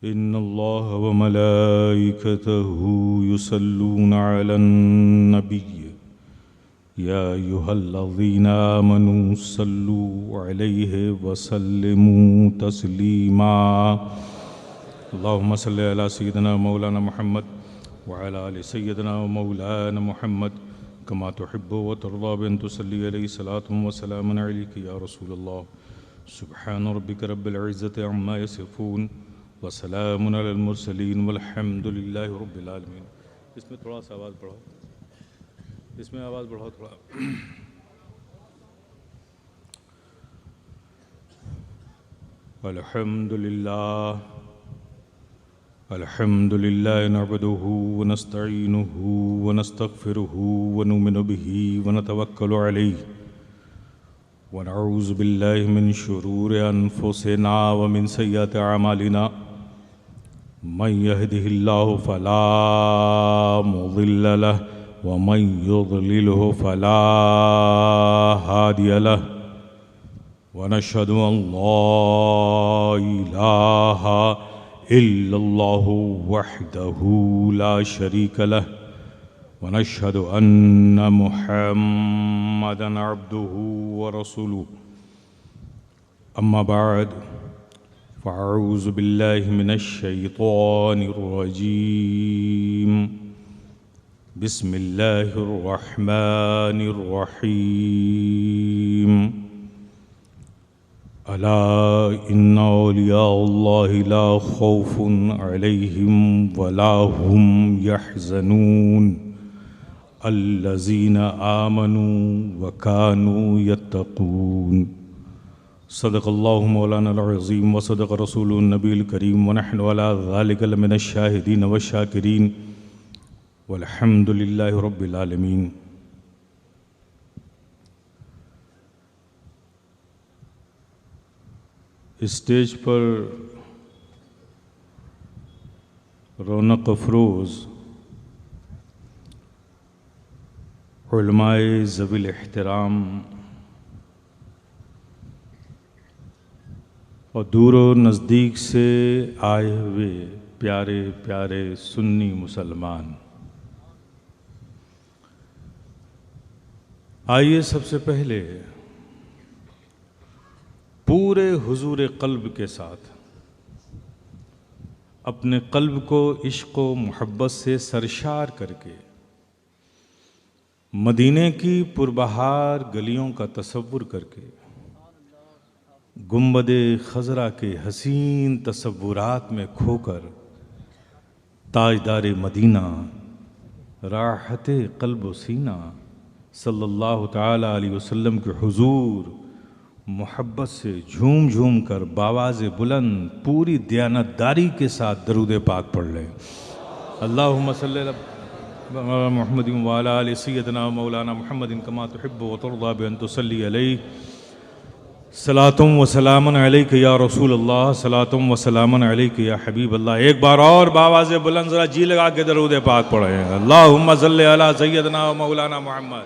إن الله وملائكته يصلون على النبي يا أيها الذين آمنوا صلوا عليه وسلموا تسليما اللهم صل على سيدنا مولانا محمد وعلى آل سيدنا ومولانا محمد كما تحب وترضى بأن تصلي عليه صلاة وسلام عليك يا رسول الله سبحان ربك رب العزة عما يصفون وسلام علی المرسلین والحمد للہ رب العالمین۔ اس میں تھوڑا سا آواز بڑھاؤ، اس میں آواز بڑھاؤ تھوڑا۔ الحمد للہ نعبدہ ونستعینہ ونستغفرہ ونؤمن بہ ونتوکل علیہ ونعوذ باللہ من شرور انفسنا ومن سیئات اعمالنا من يهده الله فلا مضل له ومن يضلله فلا هادي له ونشهد أن لا إله إلا الله وحده لا شريك له ونشهد أن محمدا عبده ورسوله أما بعد فأعوذ بالله من الشيطان الرجيم بسم الله الرحمن الرحيم ألا إن أولياء الله لا خوف عليهم ولا هم يحزنون الذين آمنوا وكانوا يتقون صدق اللہ مولانا العظیم وصدق رسول النبی الکریم ونحن على ذلك لمن الشاہدین والشاکرین والحمد للہ رب العالمین۔ اسٹیج پر رونق افروز علماء ذوی الاحترام اور دور و نزدیک سے آئے ہوئے پیارے پیارے سنی مسلمان، آئیے سب سے پہلے پورے حضور قلب کے ساتھ اپنے قلب کو عشق و محبت سے سرشار کر کے مدینے کی پربہار گلیوں کا تصور کر کے گنبد خضرا کے حسین تصورات میں کھو کر تاجدار مدینہ راحت قلب و سینہ صلی اللہ تعالی علیہ وسلم کے حضور محبت سے جھوم جھوم کر باواز بلند پوری دیانتداری کے ساتھ درود پاک پڑھ لیں۔ اللہم صلی علی محمد وعلی آل سیدنا مولانا محمد کما تحب وترضى بأن تصلی علیہ صلاۃ و سلام علیک یا رسول اللہ، صلاۃ و سلام علیک یا حبیب اللہ۔ ایک بار اور باواز بلند ذرا جی لگا کے درود پاک پڑھیں۔ اللہم صلی علی سیدنا و مولانا محمد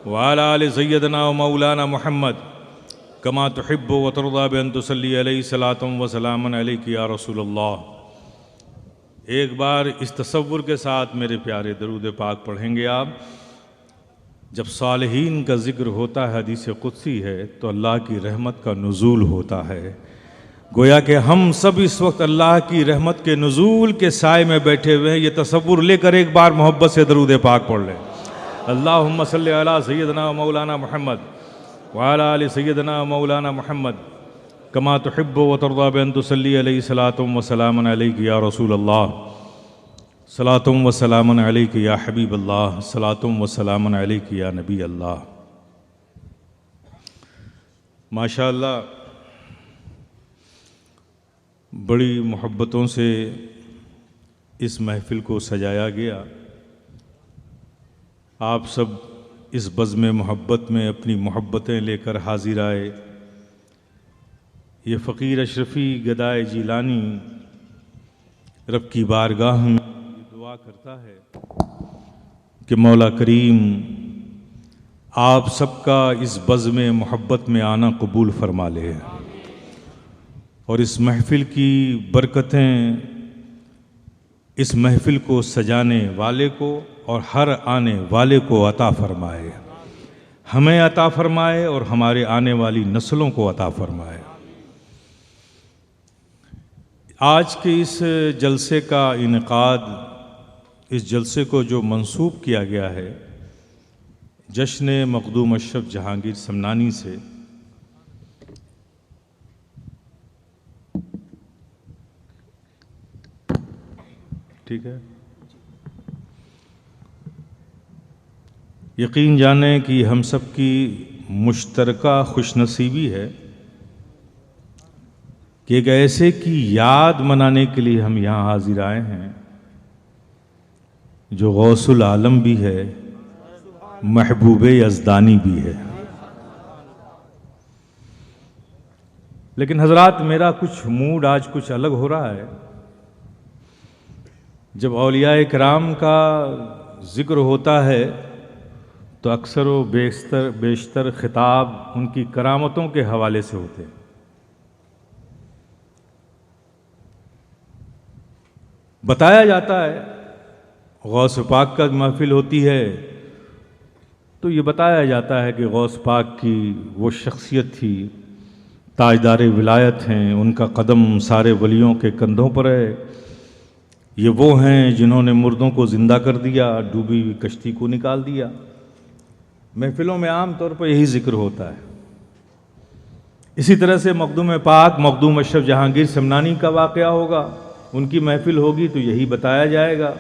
وعلی آل سیدنا و مولانا محمد کما تحب و ترضى بأن تصلی علیہ صلاۃ و سلام علیک یا رسول اللہ۔ ایک بار اس تصور کے ساتھ میرے پیارے درود پاک پڑھیں گے آپ۔ جب صالحین کا ذکر ہوتا ہے، حدیث قدسی ہے، تو اللہ کی رحمت کا نزول ہوتا ہے۔ گویا کہ ہم سب اس وقت اللہ کی رحمت کے نزول کے سائے میں بیٹھے ہوئے ہیں۔ یہ تصور لے کر ایک بار محبت سے درود پاک پڑھ لیں۔ اللہم صلی علی سیدنا و مولانا محمد وعلی آل سیدنا و مولانا محمد کما تحب و ترضى بأن تصلی علیہ صلاۃ و سلام علیک یا رسول اللہ، صلاۃ و سلام علیک یا حبیب اللہ، صلاۃ و سلام علیک یا نبی اللہ۔ ماشاءاللہ بڑی محبتوں سے اس محفل کو سجایا گیا۔ آپ سب اس بزم محبت میں اپنی محبتیں لے کر حاضر آئے۔ یہ فقیر اشرفی گدائے جیلانی رب کی بارگاہ میں دعا کرتا ہے کہ مولا کریم آپ سب کا اس بزم محبت میں آنا قبول فرما لے۔ اور اس محفل کی برکتیں اس محفل کو سجانے والے کو اور ہر آنے والے کو عطا فرمائے، ہمیں عطا فرمائے اور ہمارے آنے والی نسلوں کو عطا فرمائے۔ آج کے اس جلسے کا انعقاد، اس جلسے کو جو منسوب کیا گیا ہے جشن مخدوم اشرف جہانگیر سمنانی سے، ٹھیک ہے، یقین جانیں کہ ہم سب کی مشترکہ خوش نصیبی ہے کہ ایک ایسے کی یاد منانے کے لیے ہم یہاں حاضر آئے ہیں جو غوث العالم بھی ہے، محبوب یزدانی بھی ہے۔ لیکن حضرات، میرا کچھ موڈ آج کچھ الگ ہو رہا ہے۔ جب اولیاء کرام کا ذکر ہوتا ہے تو اکثر و بیشتر خطاب ان کی کرامتوں کے حوالے سے ہوتے ہیں۔ بتایا جاتا ہے، غوث پاک کا محفل ہوتی ہے تو یہ بتایا جاتا ہے کہ غوث پاک کی وہ شخصیت تھی، تاجدار ولایت ہیں، ان کا قدم سارے ولیوں کے کندھوں پر ہے، یہ وہ ہیں جنہوں نے مردوں کو زندہ کر دیا، ڈوبی ہوئی کشتی کو نکال دیا۔ محفلوں میں عام طور پر یہی ذکر ہوتا ہے۔ اسی طرح سے مخدوم پاک مخدوم اشرف جہانگیر سمنانی کا واقعہ ہوگا، ان کی محفل ہوگی تو یہی بتایا جائے گا،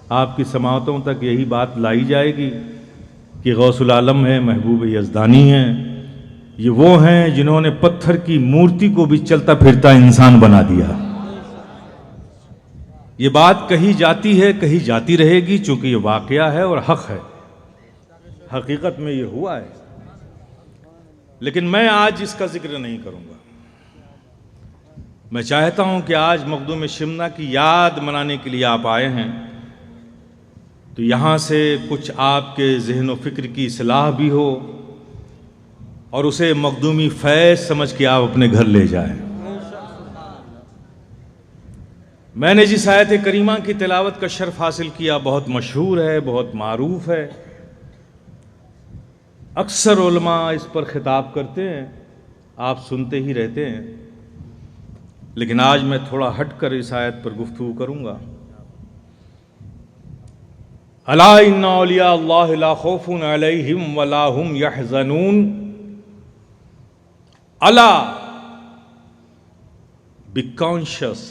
آپ کی سماعتوں تک یہی بات لائی جائے گی کہ غوث العالم ہے، محبوب یزدانی ہیں، یہ وہ ہیں جنہوں نے پتھر کی مورتی کو بھی چلتا پھرتا انسان بنا دیا۔ یہ بات کہی جاتی ہے، کہی جاتی رہے گی، چونکہ یہ واقعہ ہے اور حق ہے، حقیقت میں یہ ہوا ہے۔ لیکن میں آج اس کا ذکر نہیں کروں گا۔ میں چاہتا ہوں کہ آج مخدوم شمنا کی یاد منانے کے لیے آپ آئے ہیں تو یہاں سے کچھ آپ کے ذہن و فکر کی اصلاح بھی ہو اور اسے مخدومی فیض سمجھ کے آپ اپنے گھر لے جائیں۔ میں نے جس آیت کریمہ کی تلاوت کا شرف حاصل کیا بہت مشہور ہے، بہت معروف ہے، اکثر علماء اس پر خطاب کرتے ہیں، آپ سنتے ہی رہتے ہیں، لیکن آج میں تھوڑا ہٹ کر اس آیت پر گفتگو کروں گا۔ الا ان اولیاء اللہ لا خوف علیہم ولا هم یحزنون، الا بی کانشیس،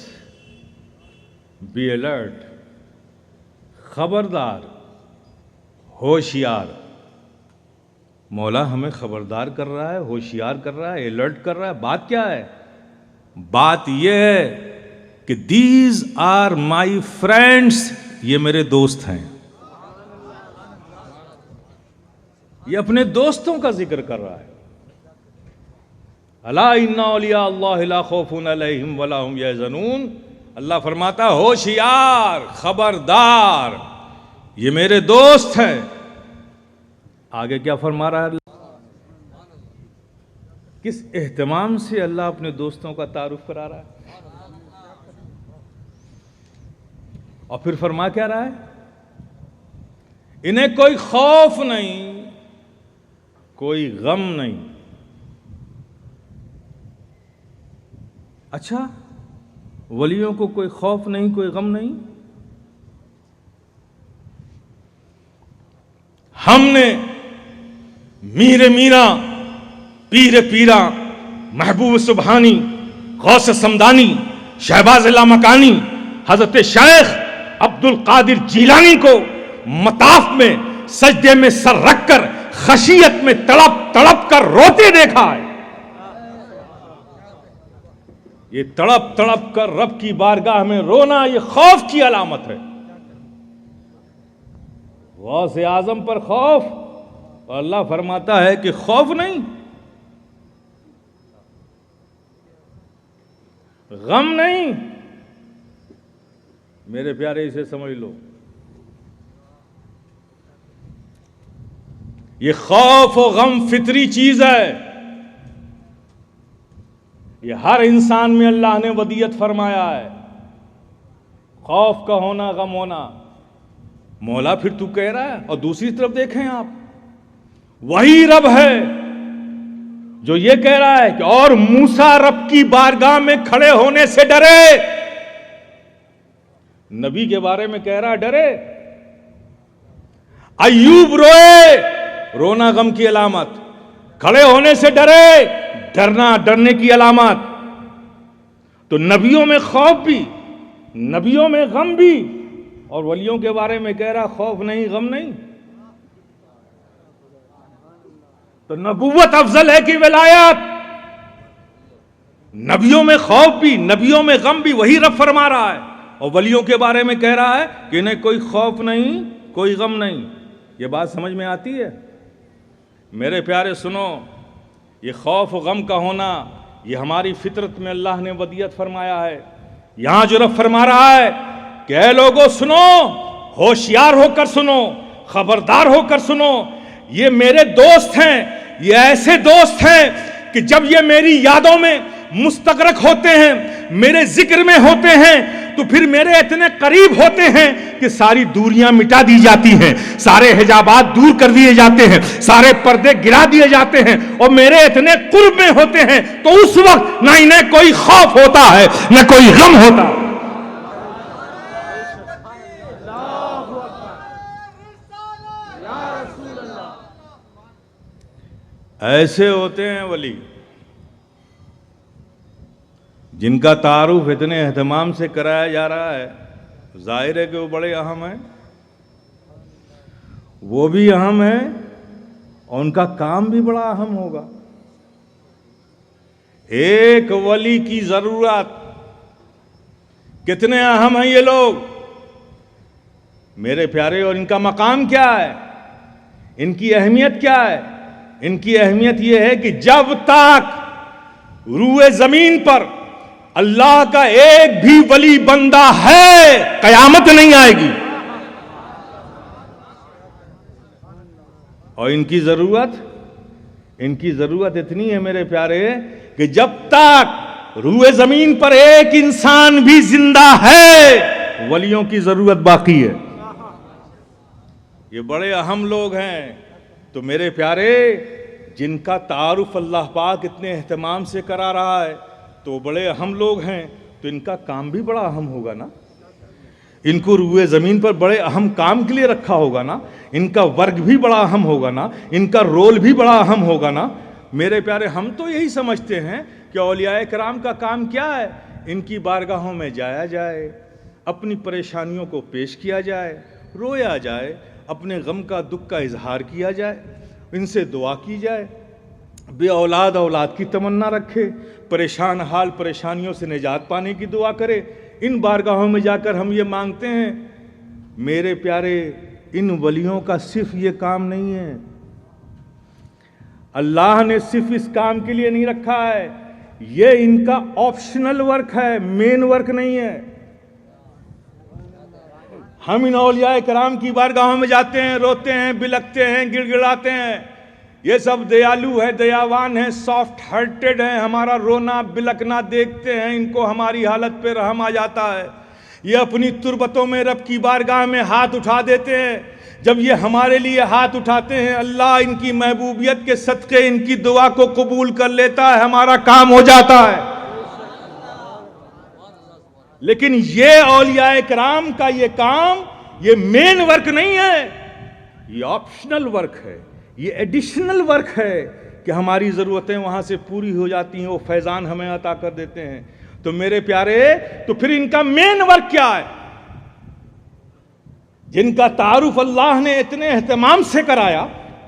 بی الرٹ، خبردار، ہوشیار۔ مولا ہمیں خبردار کر رہا ہے، ہوشیار کر رہا ہے، الرٹ کر رہا ہے۔ بات کیا ہے؟ بات یہ ہے کہ دیز آر مائی فرینڈس، یہ میرے دوست ہیں۔ یہ اپنے دوستوں کا ذکر کر رہا ہے۔ الا ان اولیاء اللہ لا خوف علیہم ولا هم یحزنون، اللہ فرماتا ہوشیار، خبردار، یہ میرے دوست ہیں۔ آگے کیا فرما رہا ہے؟ کس اہتمام سے اللہ اپنے دوستوں کا تعارف کرا رہا ہے، اور پھر فرما کیا رہا ہے؟ انہیں کوئی خوف نہیں، کوئی غم نہیں۔ اچھا، ولیوں کو کوئی خوف نہیں، کوئی غم نہیں؟ ہم نے میر میرا، پیر پیرا، محبوب سبحانی، غوث سمدانی، شہباز لامکانی، حضرت شیخ عبد القادر جیلانی کو مطاف میں سجدے میں سر رکھ کر خشیت میں تڑپ تڑپ کر روتے دیکھا ہے۔ یہ تڑپ تڑپ کر رب کی بارگاہ میں رونا، یہ خوف کی علامت ہے۔ غوث اعظم پر خوف، اور اللہ فرماتا ہے کہ خوف نہیں، غم نہیں۔ میرے پیارے اسے سمجھ لو، یہ خوف و غم فطری چیز ہے۔ یہ ہر انسان میں اللہ نے ودیت فرمایا ہے، خوف کا ہونا، غم ہونا۔ مولا پھر تو کہہ رہا ہے، اور دوسری طرف دیکھیں آپ، وہی رب ہے جو یہ کہہ رہا ہے کہ اور موسیٰ رب کی بارگاہ میں کھڑے ہونے سے ڈرے۔ نبی کے بارے میں کہہ رہا ہے ڈرے۔ ایوب روئے، رونا غم کی علامت، کھڑے ہونے سے ڈرے، ڈرنا ڈرنے کی علامت۔ تو نبیوں میں خوف بھی، نبیوں میں غم بھی، اور ولیوں کے بارے میں کہہ رہا خوف نہیں غم نہیں۔ تو نبوت افضل ہے کہ ولایت؟ نبیوں میں خوف بھی، نبیوں میں غم بھی، وہی رب فرما رہا ہے، اور ولیوں کے بارے میں کہہ رہا ہے کہ انہیں کوئی خوف نہیں، کوئی غم نہیں۔ یہ بات سمجھ میں آتی ہے؟ میرے پیارے سنو، یہ خوف و غم کا ہونا یہ ہماری فطرت میں اللہ نے ودیت فرمایا ہے۔ یہاں جو رب فرما رہا ہے کہ اے لوگوں سنو، ہوشیار ہو کر سنو، خبردار ہو کر سنو، یہ میرے دوست ہیں، یہ ایسے دوست ہیں کہ جب یہ میری یادوں میں مستغرق ہوتے ہیں، میرے ذکر میں ہوتے ہیں، تو پھر میرے اتنے قریب ہوتے ہیں کہ ساری دوریاں مٹا دی جاتی ہیں، سارے حجابات دور کر دیے جاتے ہیں، سارے پردے گرا دیے جاتے ہیں، اور میرے اتنے قرب میں ہوتے ہیں، تو اس وقت نہ انہیں کوئی خوف ہوتا ہے نہ کوئی غم ہوتا ہے۔ ایسے ہوتے ہیں ولی جن کا تعارف اتنے اہتمام سے کرایا جا رہا ہے، ظاہر ہے کہ وہ بڑے اہم ہیں، وہ بھی اہم ہیں، اور ان کا کام بھی بڑا اہم ہوگا۔ ایک ولی کی ضرورت، کتنے اہم ہیں یہ لوگ میرے پیارے، اور ان کا مقام کیا ہے، ان کی اہمیت کیا ہے؟ ان کی اہمیت یہ ہے کہ جب تک روئے زمین پر اللہ کا ایک بھی ولی بندہ ہے، قیامت نہیں آئے گی۔ اور ان کی ضرورت اتنی ہے میرے پیارے کہ جب تک روئے زمین پر ایک انسان بھی زندہ ہے، ولیوں کی ضرورت باقی ہے۔ یہ بڑے اہم لوگ ہیں۔ تو میرے پیارے، جن کا تعارف اللہ پاک اتنے اہتمام سے کرا رہا ہے، تو بڑے اہم لوگ ہیں، تو ان کا کام بھی بڑا اہم ہوگا نا۔ ان کو روئے زمین پر بڑے اہم کام کے لیے رکھا ہوگا نا، ان کا ورک بھی بڑا اہم ہوگا نا، ان کا رول بھی بڑا اہم ہوگا نا۔ میرے پیارے، ہم تو یہی سمجھتے ہیں کہ اولیاء کرام کا کام کیا ہے؟ ان کی بارگاہوں میں جایا جائے، اپنی پریشانیوں کو پیش کیا جائے، رویا جائے، اپنے غم کا دکھ کا اظہار کیا جائے، ان سے دعا کی جائے، بے اولاد اولاد کی تمنا رکھے، پریشان حال پریشانیوں سے نجات پانے کی دعا کرے۔ ان بارگاہوں میں جا کر ہم یہ مانگتے ہیں۔ میرے پیارے، ان ولیوں کا صرف یہ کام نہیں ہے، اللہ نے صرف اس کام کے لیے نہیں رکھا ہے، یہ ان کا آپشنل ورک ہے، مین ورک نہیں ہے۔ ہم ان اولیاء کرام کی بارگاہوں میں جاتے ہیں، روتے ہیں، بلکتے ہیں، گڑ گڑاتے ہیں، یہ سب دیالو ہے، دیاوان ہیں، سافٹ ہارٹڈ ہیں، ہمارا رونا بلکنا دیکھتے ہیں، ان کو ہماری حالت پہ رحم آ جاتا ہے، یہ اپنی تربتوں میں رب کی بارگاہ میں ہاتھ اٹھا دیتے ہیں۔ جب یہ ہمارے لیے ہاتھ اٹھاتے ہیں، اللہ ان کی محبوبیت کے صدقے ان کی دعا کو قبول کر لیتا ہے، ہمارا کام ہو جاتا ہے۔ لیکن یہ اولیاء کرام کا یہ کام، یہ مین ورک نہیں ہے، یہ آپشنل ورک ہے، یہ ایڈیشنل ورک ہے کہ ہماری ضرورتیں وہاں سے پوری ہو جاتی ہیں، وہ فیضان ہمیں عطا کر دیتے ہیں۔ تو میرے پیارے، تو پھر ان کا مین ورک کیا ہے؟ جن کا تعارف اللہ نے اتنے اہتمام سے کرایا،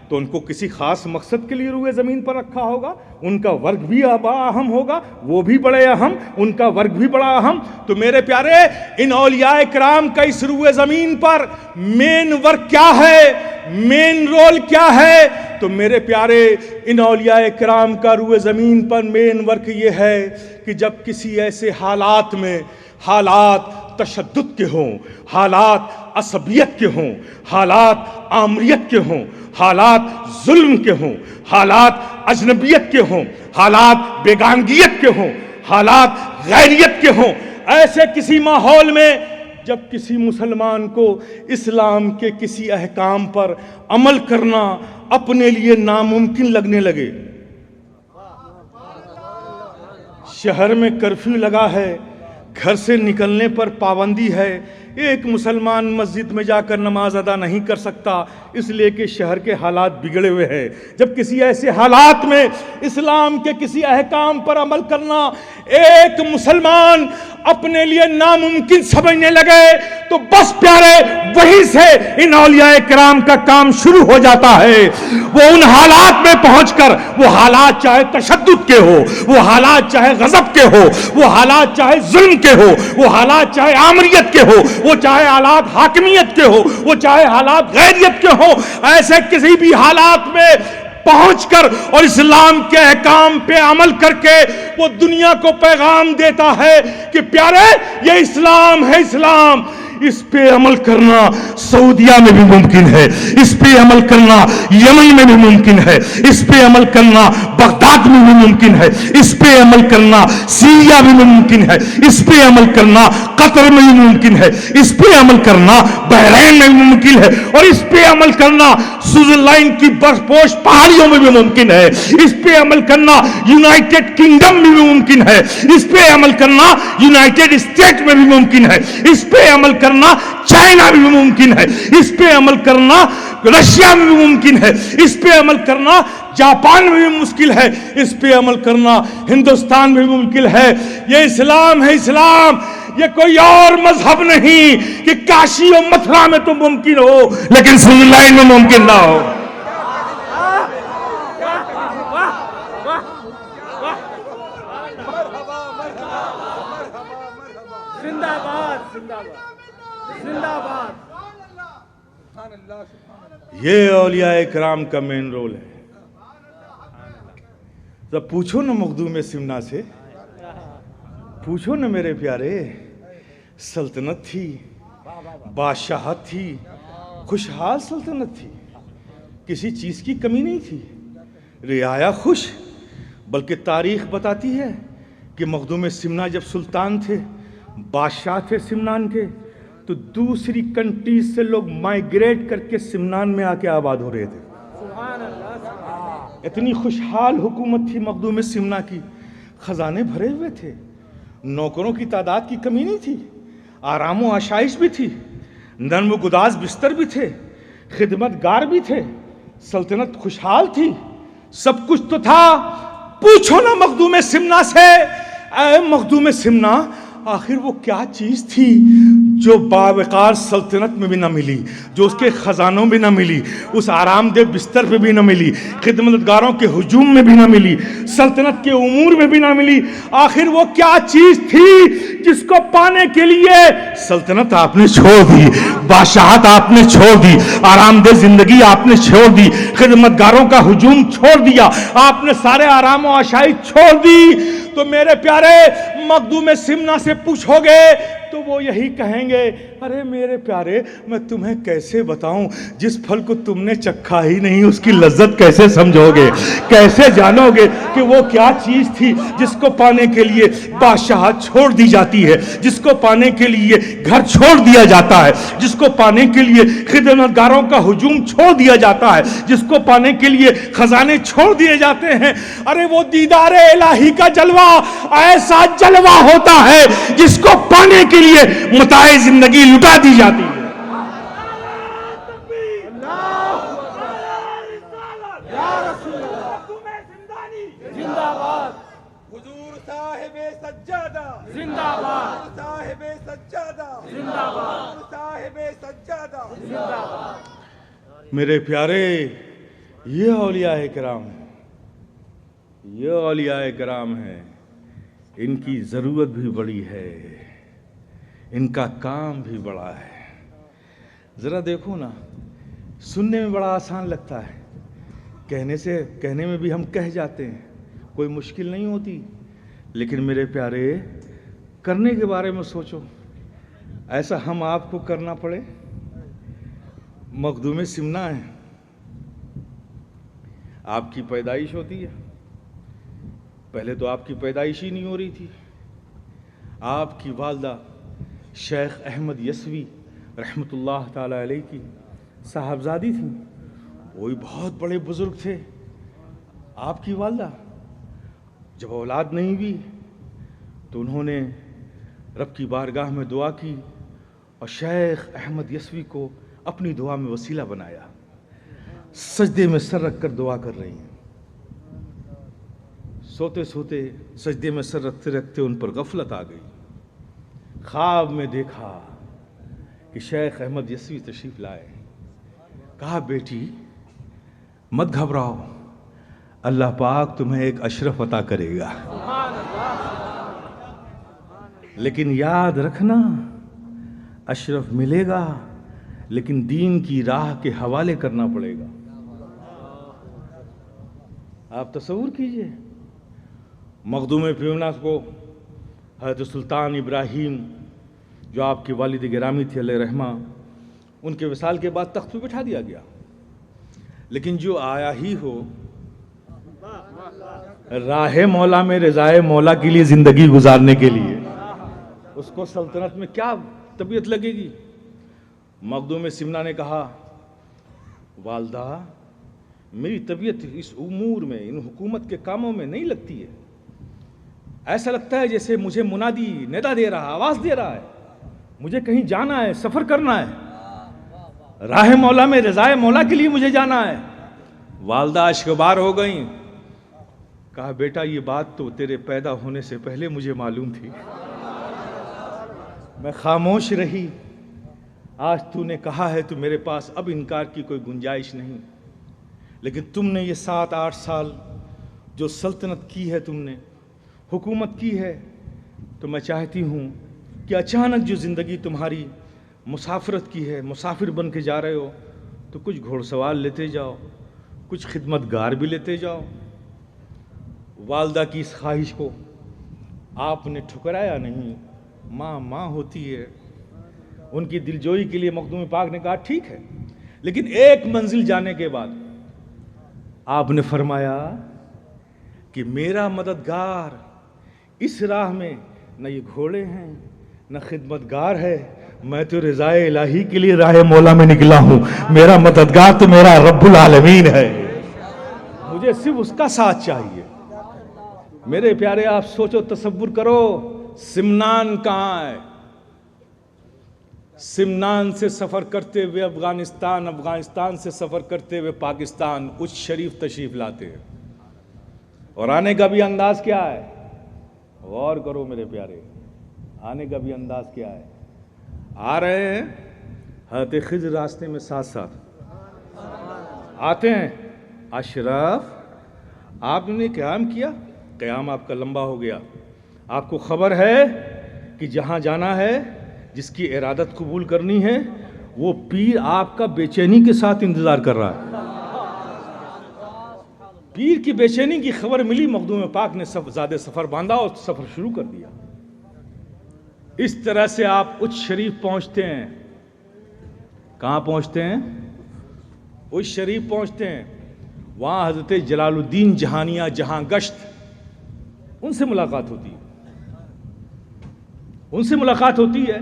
تو ان کو کسی خاص مقصد کے لیے روئے زمین پر رکھا ہوگا، ان کا ورک بھی بڑا اہم ہوگا، وہ بھی بڑے اہم، ان کا ورک بھی بڑا اہم۔ تو میرے پیارے، ان اولیاء کرام کا اس روئے زمین پر مین ورک کیا ہے، مین رول کیا ہے؟ تو میرے پیارے، ان اولیاء کرام کا روئے زمین پر مین ورک یہ ہے کہ جب کسی ایسے حالات میں، حالات تشدد کے ہوں، حالات عصبیت کے ہوں، حالات آمریت کے ہوں، حالات ظلم کے ہوں، حالات اجنبیت کے ہوں، حالات بیگانگیت کے ہوں، حالات غیریت کے ہوں، ایسے کسی ماحول میں جب کسی مسلمان کو اسلام کے کسی احکام پر عمل کرنا اپنے لیے ناممکن لگنے لگے، شہر میں کرفیو لگا ہے، گھر سے نکلنے پر پابندی ہے، ایک مسلمان مسجد میں جا کر نماز ادا نہیں کر سکتا، اس لیے کہ شہر کے حالات بگڑے ہوئے ہیں۔ جب کسی ایسے حالات میں اسلام کے کسی احکام پر عمل کرنا ایک مسلمان اپنے لیے ناممکن سمجھنے لگے تو بس پیارے وہیں سے ان اولیاء کرام کا کام شروع ہو جاتا ہے۔ وہ ان حالات میں پہنچ کر، وہ حالات چاہے تشدد کے ہو، وہ حالات چاہے غضب کے ہو، وہ حالات چاہے ظلم کے ہو، وہ حالات چاہے آمریت کے ہو، وہ چاہے حالات حاکمیت کے ہو، وہ چاہے حالات غیریت کے ہو، ایسے کسی بھی حالات میں پہنچ کر اور اسلام کے احکام پہ عمل کر کے وہ دنیا کو پیغام دیتا ہے کہ پیارے یہ اسلام ہے، اسلام اس پہ عمل کرنا سعودیہ میں بھی ممکن ہے، اس پہ عمل کرنا یمن میں بھی ممکن ہے، اس پہ عمل کرنا بغداد میں بھی ممکن ہے، اس پہ عمل کرنا سیریا میں بھی ممکن ہے، اس پہ عمل کرنا قطر میں بھی ممکن ہے، اس پہ عمل کرنا بحرین میں بھی ممکن ہے، اور اس پہ عمل کرنا سوئٹزرلینڈ کی برف پوش پہاڑیوں میں بھی ممکن ہے، اس پہ عمل کرنا یونائٹڈ کنگڈم میں بھی ممکن ہے، اس پہ عمل کرنا یونائٹڈ اسٹیٹ میں بھی ممکن ہے، اس پہ عمل کرنا چائنا میں بھی ممکن ہے، اس پہ عمل کرنا رشیا میں بھی ممکن ہے، اس پہ عمل کرنا جاپان میں بھی مشکل ہے، اس پہ عمل کرنا ہندوستان میں بھی ممکن ہے۔ یہ اسلام ہے، اسلام یہ کوئی اور مذہب نہیں کہ کاشی و متھرا میں تو ممکن ہو لیکن سوئٹزرلینڈ میں ممکن نہ ہو۔ یہ اولیاء کرام کا مین رول ہے۔ جب پوچھو نا مخدوم سمنا سے، پوچھو نا میرے پیارے، سلطنت تھی، بادشاہت تھی، خوشحال سلطنت تھی، کسی چیز کی کمی نہیں تھی، رعایا خوش، بلکہ تاریخ بتاتی ہے کہ مخدوم سمنا جب سلطان تھے، بادشاہ تھے سمنان کے، تو دوسری کنٹریز سے لوگ مائیگریٹ کر کے سمنان میں آ کے آباد ہو رہے تھے۔ اتنی خوشحال حکومت تھی مخدوم سمنا کی، خزانے بھرے ہوئے تھے، نوکروں کی تعداد کی کمی نہیں تھی، آرام و آشائش بھی تھی، نرم و گداز بستر بھی تھے، خدمت گار بھی تھے، سلطنت خوشحال تھی، سب کچھ تو تھا۔ پوچھو نا مخدوم سمنا سے، اے مخدوم سمنا، آخر وہ کیا چیز تھی جو باوقار سلطنت میں بھی نہ ملی، جو اس کے خزانوں میں نہ ملی، اس آرام دہ بستر پہ بھی نہ ملی، خدمتگاروں کے ہجوم میں بھی نہ ملی، سلطنت کے امور میں بھی نہ ملی؟ آخر وہ کیا چیز تھی جس کو پانے کے لیے سلطنت آپ نے چھوڑ دی، بادشاہت آپ نے چھوڑ دی، آرام دہ زندگی آپ نے چھوڑ دی، خدمتگاروں کا ہجوم چھوڑ دیا، آپ نے سارے آرام و آشائش چھوڑ دی؟ تو میرے پیارے مخدوم سمنا سے پوچھو گے تو وہ یہی کہیں گے، ارے میرے پیارے میں تمہیں کیسے بتاؤں، جس پھل کو تم نے چکھا ہی نہیں اس کی لذت کیسے سمجھو گے، کیسے جانو گے کہ وہ کیا چیز تھی جس کو پانے کے لیے بادشاہت چھوڑ دی جاتی ہے، جس کو پانے کے لیے گھر چھوڑ دیا جاتا ہے، جس کو پانے کے لیے خدمتگاروں کا ہجوم چھوڑ دیا جاتا ہے، جس کو پانے کے لیے خزانے چھوڑ دیے جاتے ہیں۔ ارے وہ دیدار الہی کا جلوہ ایسا جلوہ ہوتا ہے جس کو پانے کے لیے متاع زندگی لٹا دی جاتی ہے۔ حضور صاحب سجادہ زندہ باد، صاحب سجادہ زندہ باد، صاحب سجادہ زندہ باد۔ میرے پیارے، یہ اولیاء کرام ہیں، یہ اولیاء کرام ہیں، ان کی ضرورت بھی بڑی ہے، ان کا کام بھی بڑا ہے۔ ذرا دیکھو نا، سننے میں بڑا آسان لگتا ہے، کہنے میں بھی ہم کہہ جاتے ہیں، کوئی مشکل نہیں ہوتی، لیکن میرے پیارے کرنے کے بارے میں سوچو۔ ایسا ہم آپ کو کرنا پڑے؟ مخدوم سمنا ہے، آپ کی پیدائش ہوتی ہے، پہلے تو آپ کی پیدائش ہی نہیں ہو رہی تھی. آپ کی والدہ شیخ احمد یسوی رحمۃ اللہ تعالی علیہ کی صاحبزادی تھیں، وہی بہت بڑے بزرگ تھے. آپ کی والدہ جب اولاد نہیں ہوئی تو انہوں نے رب کی بارگاہ میں دعا کی اور شیخ احمد یسوی کو اپنی دعا میں وسیلہ بنایا. سجدے میں سر رکھ کر دعا کر رہی ہیں. سوتے سوتے سجدے میں سر رکھتے رکھتے ان پر غفلت آ گئی. خواب میں دیکھا کہ شیخ احمد یسوی تشریف لائے. کہا بیٹی مت گھبراؤ، اللہ پاک تمہیں ایک اشرف عطا کرے گا، لیکن یاد رکھنا اشرف ملے گا لیکن دین کی راہ کے حوالے کرنا پڑے گا. آپ تصور کیجئے مخدوم پیمنا کو حضرت سلطان ابراہیم جو آپ کے والد گرامی تھے علیہ رحمہ، ان کے وصال کے بعد تخت پہ بٹھا دیا گیا، لیکن جو آیا ہی ہو راہ مولا میں رضائے مولا کے لیے زندگی گزارنے کے لیے، اس کو سلطنت میں کیا طبیعت لگے گی؟ مخدوم سمنا نے کہا والدہ میری طبیعت اس امور میں، ان حکومت کے کاموں میں نہیں لگتی ہے. ایسا لگتا ہے جیسے مجھے منادی ندا دے رہا، آواز دے رہا ہے، مجھے کہیں جانا ہے، سفر کرنا ہے، راہ مولا میں رضائے مولا کے لیے مجھے جانا ہے. والدہ اشکبار ہو گئیں. کہا بیٹا یہ بات تو تیرے پیدا ہونے سے پہلے مجھے معلوم تھی، میں خاموش رہی. آج تو نے کہا ہے تو میرے پاس اب انکار کی کوئی گنجائش نہیں، لیکن تم نے یہ 7-8 سال جو سلطنت کی ہے، تم نے حکومت کی ہے، تو میں چاہتی ہوں کہ اچانک جو زندگی تمہاری مسافرت کی ہے، مسافر بن کے جا رہے ہو، تو کچھ گھوڑ سوار لیتے جاؤ، کچھ خدمت گار بھی لیتے جاؤ. والدہ کی اس خواہش کو آپ نے ٹھکرایا نہیں. ماں ماں ہوتی ہے، ان کی دلجوئی کے لیے مخدوم پاک نے کہا ٹھیک ہے. لیکن ایک منزل جانے کے بعد آپ نے فرمایا کہ میرا مددگار اس راہ میں نہ یہ گھوڑے ہیں نہ خدمت گار ہے، میں تو رضائے الہی کے لیے راہ مولا میں نکلا ہوں. میرا مددگار تو میرا رب العالمین ہے، مجھے صرف اس کا ساتھ چاہیے. میرے پیارے آپ سوچو، تصور کرو سمنان کہاں ہے؟ سمنان سے سفر کرتے ہوئے افغانستان، افغانستان سے سفر کرتے ہوئے پاکستان، اچ شریف تشریف لاتے ہیں. اور آنے کا بھی انداز کیا ہے؟ غور کرو میرے پیارے، آنے کا بھی انداز کیا ہے؟ آ رہے ہیں حضرت خضر راستے میں ساتھ ساتھ آتے ہیں. اشرف آپ نے قیام کیا، قیام آپ کا لمبا ہو گیا. آپ کو خبر ہے کہ جہاں جانا ہے، جس کی ارادت قبول کرنی ہے، وہ پیر آپ کا بے چینی کے ساتھ انتظار کر رہا ہے. پیر کی بے چینی کی خبر ملی، مخدوم پاک نے زیادہ سفر باندھا اور سفر شروع کر دیا. اس طرح سے آپ اچ شریف پہنچتے ہیں. کہاں پہنچتے ہیں؟ اچ شریف پہنچتے ہیں. وہاں حضرت جلال الدین جہانیہ جہاں گشت، ان سے ملاقات ہوتی ہے. ان سے ملاقات ہوتی ہے،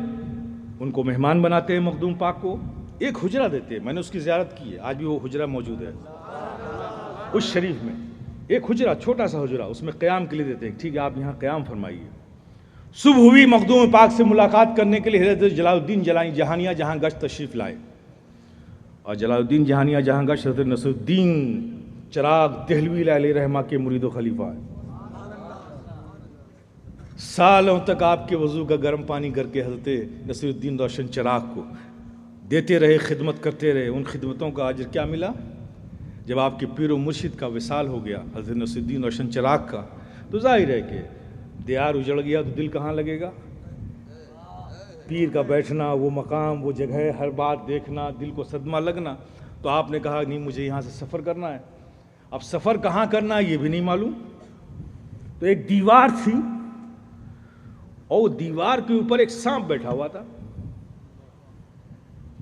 ان کو مہمان بناتے ہیں. مخدوم پاک کو ایک حجرہ دیتے ہیں. میں نے اس کی زیارت کی ہے، آج بھی وہ حجرہ موجود ہے اس شریف میں. ایک حجرہ، چھوٹا سا حجرہ، اس میں قیام کے لیے دیتے ہیں. ٹھیک ہے آپ یہاں قیام فرمائیے. صبح ہوئی، مخدوم پاک سے ملاقات کرنے کے لیے حضرت جلال الدین جہانیہ جہاں گشت تشریف لائے. اور جلال الدین جہانیہ جہاں گشت حضرت نصر الدین چراغ دہلوی علیہ رحمہ کے مرید و خلیفہ ہیں. سالوں تک آپ کے وضو کا گرم پانی کر کے حضرت نصر الدین روشن چراغ کو دیتے رہے، خدمت کرتے رہے. ان خدمتوں کا اجر کیا ملا؟ جب آپ کے پیر و مرشد کا وصال ہو گیا حضرت نصر الدین روشن چراغ کا، تو ظاہر ہے کہ دیار اجڑ گیا تو دل کہاں لگے گا؟ پیر کا بیٹھنا، وہ مقام، وہ جگہ، ہر بات دیکھنا، دل کو صدمہ لگنا. تو آپ نے کہا نہیں، مجھے یہاں سے سفر کرنا ہے. اب سفر کہاں کرنا ہے یہ بھی نہیں معلوم. تو ایک دیوار تھی اور دیوار کے اوپر ایک سانپ بیٹھا ہوا تھا.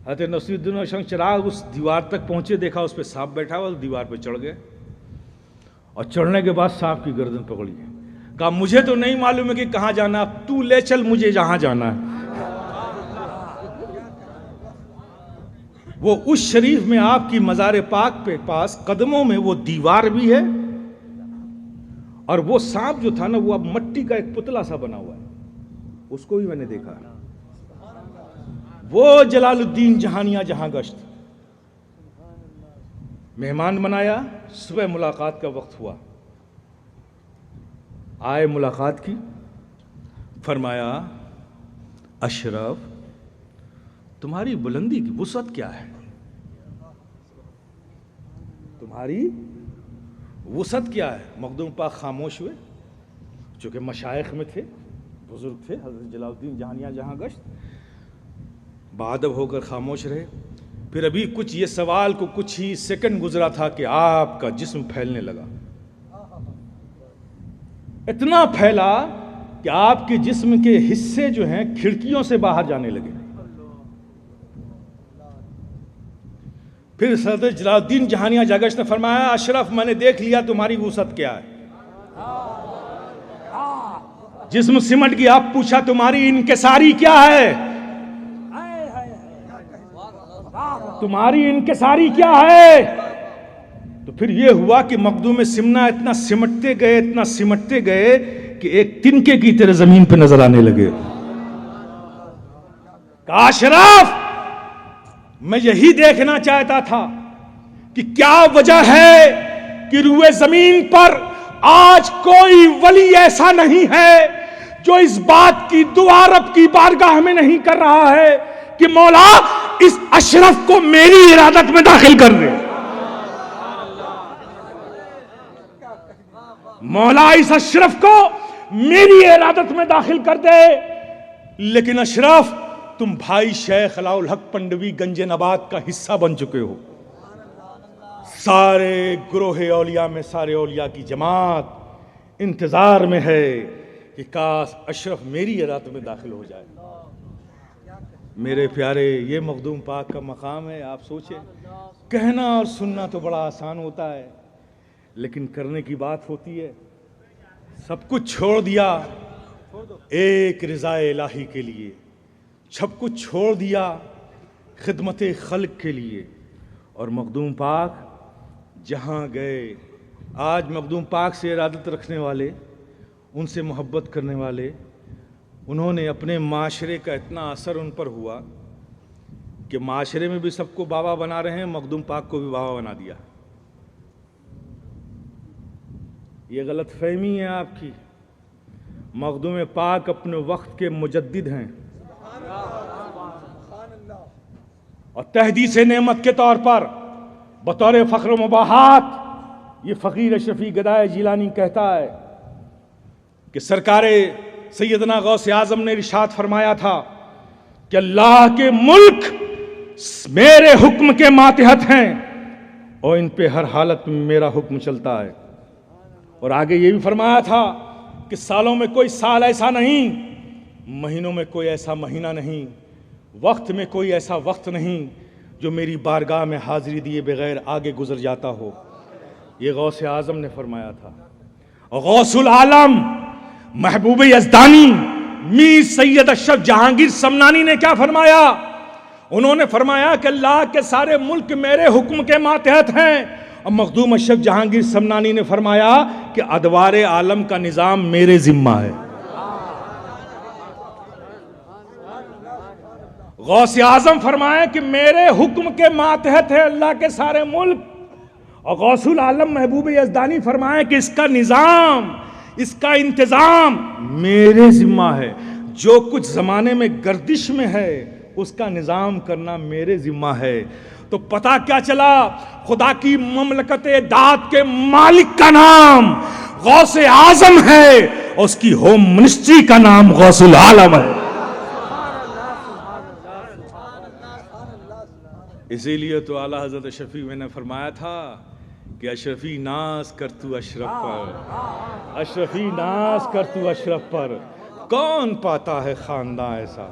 حضرت نصیرالدین روشن چراغ اس دیوار تک پہنچے، دیکھا اس پہ سانپ بیٹھا ہوا، دیوار پہ چڑھ گئے اور چڑھنے کے بعد سانپ کی گردن پکڑی، کہا مجھے تو نہیں معلوم ہے کہ کہاں جانا، تو لے چل مجھے جہاں جانا ہے۔ وہ اس شریف میں آپ کی مزار پاک پہ پاس قدموں میں وہ دیوار بھی ہے، اور وہ سانپ جو تھا نا وہ اب مٹی کا ایک پتلا سا بنا ہوا ہے، اس کو بھی میں نے دیکھا۔ وہ جلال الدین جہانیاں جہاں گشت مہمان بنایا، صبح ملاقات کا وقت ہوا، آئے ملاقات کی، فرمایا اشرف تمہاری بلندی کی وسعت کیا ہے، تمہاری وسعت کیا ہے؟ مخدوم پاک خاموش ہوئے، چونکہ مشائخ میں تھے، بزرگ تھے، حضرت جلال الدین جہانیاں جہاں گشت، بادب ہو کر خاموش رہے۔ پھر ابھی کچھ یہ سوال کو کچھ ہی سیکنڈ گزرا تھا کہ آپ کا جسم پھیلنے لگا، اتنا پھیلا کہ آپ کے جسم کے حصے جو ہیں کھڑکیوں سے باہر جانے لگے۔ پھر حضرت جلال الدین جہانیاں جہاں گشت نے فرمایا اشرف میں نے دیکھ لیا تمہاری وسعت کیا ہے، جسم سمٹ گیا، آپ پوچھا تمہاری انکساری کیا ہے، تمہاری انکساری کیا ہے؟ تو پھر یہ ہوا کہ مخدوم سمنا اتنا سمٹتے گئے کہ ایک تنکے کی طرح زمین پہ نظر آنے لگے۔ کہا اشرف میں یہی دیکھنا چاہتا تھا کہ کیا وجہ ہے کہ روئے زمین پر آج کوئی ولی ایسا نہیں ہے جو اس بات کی دعا رب کی بارگاہ میں نہیں کر رہا ہے کہ مولا اس اشرف کو میری ارادت میں داخل کر دے، مولا اس اشرف کو میری ارادت میں داخل کر دے۔ لیکن اشرف تم بھائی شیخ علاء الحق پنڈوی گنج نبات کا حصہ بن چکے ہو، سارے گروہ اولیاء میں سارے اولیاء کی جماعت انتظار میں ہے کہ کاش اشرف میری ارادت میں داخل ہو جائے۔ میرے پیارے یہ مخدوم پاک کا مقام ہے، آپ سوچیں، کہنا اور سننا تو بڑا آسان ہوتا ہے، لیکن کرنے کی بات ہوتی ہے۔ سب کچھ چھوڑ دیا ایک رضا الہی کے لیے، سب کچھ چھوڑ دیا خدمت خلق کے لیے، اور مخدوم پاک جہاں گئے، آج مخدوم پاک سے ارادت رکھنے والے، ان سے محبت کرنے والے، انہوں نے اپنے معاشرے کا اتنا اثر ان پر ہوا کہ معاشرے میں بھی سب کو بابا بنا رہے ہیں، مخدوم پاک کو بھی بابا بنا دیا۔ یہ غلط فہمی ہے آپ کی، مخدوم پاک اپنے وقت کے مجدد ہیں، اور تحدیث نعمت کے طور پر بطور فخر و مباحات یہ فقیر اشرفی گدائے جیلانی کہتا ہے کہ سرکار سیدنا غوث اعظم نے ارشاد فرمایا تھا کہ اللہ کے ملک میرے حکم کے ماتحت ہیں اور ان پہ ہر حالت میں میرا حکم چلتا ہے، اور آگے یہ بھی فرمایا تھا کہ سالوں میں کوئی سال ایسا نہیں، مہینوں میں کوئی ایسا مہینہ نہیں، وقت میں کوئی ایسا وقت نہیں جو میری بارگاہ میں حاضری دیے بغیر آگے گزر جاتا ہو۔ یہ غوث اعظم نے فرمایا تھا۔ غوث العالم محبوب یزدانی میر سید اشرف جہانگیر سمنانی نے کیا فرمایا؟ انہوں نے فرمایا کہ اللہ کے سارے ملک میرے حکم کے ماتحت ہیں، اور مخدوم اشرف جہانگیر سمنانی نے فرمایا کہ ادوار عالم کا نظام میرے ذمہ ہے۔ غوث اعظم فرمائے کہ میرے حکم کے ماتحت ہے اللہ کے سارے ملک، اور غوث العالم محبوب یزدانی فرمائے کہ اس کا نظام، اس کا انتظام میرے ذمہ ہے، جو کچھ زمانے میں گردش میں ہے اس کا نظام کرنا میرے ذمہ ہے۔ تو پتہ کیا چلا؟ خدا کی مملکت داد کے مالک کا نام غوث اعظم ہے، اور اس کی ہوم منسٹری کا نام غوث العالم ہے۔ اسی لیے تو اعلیٰ حضرت اشرفی میں نے فرمایا تھا کہ اشرفی ناز کر تو اشرف پر، اشرفی ناز کر تو اشرف پر، کون پاتا ہے خاندان ایسا،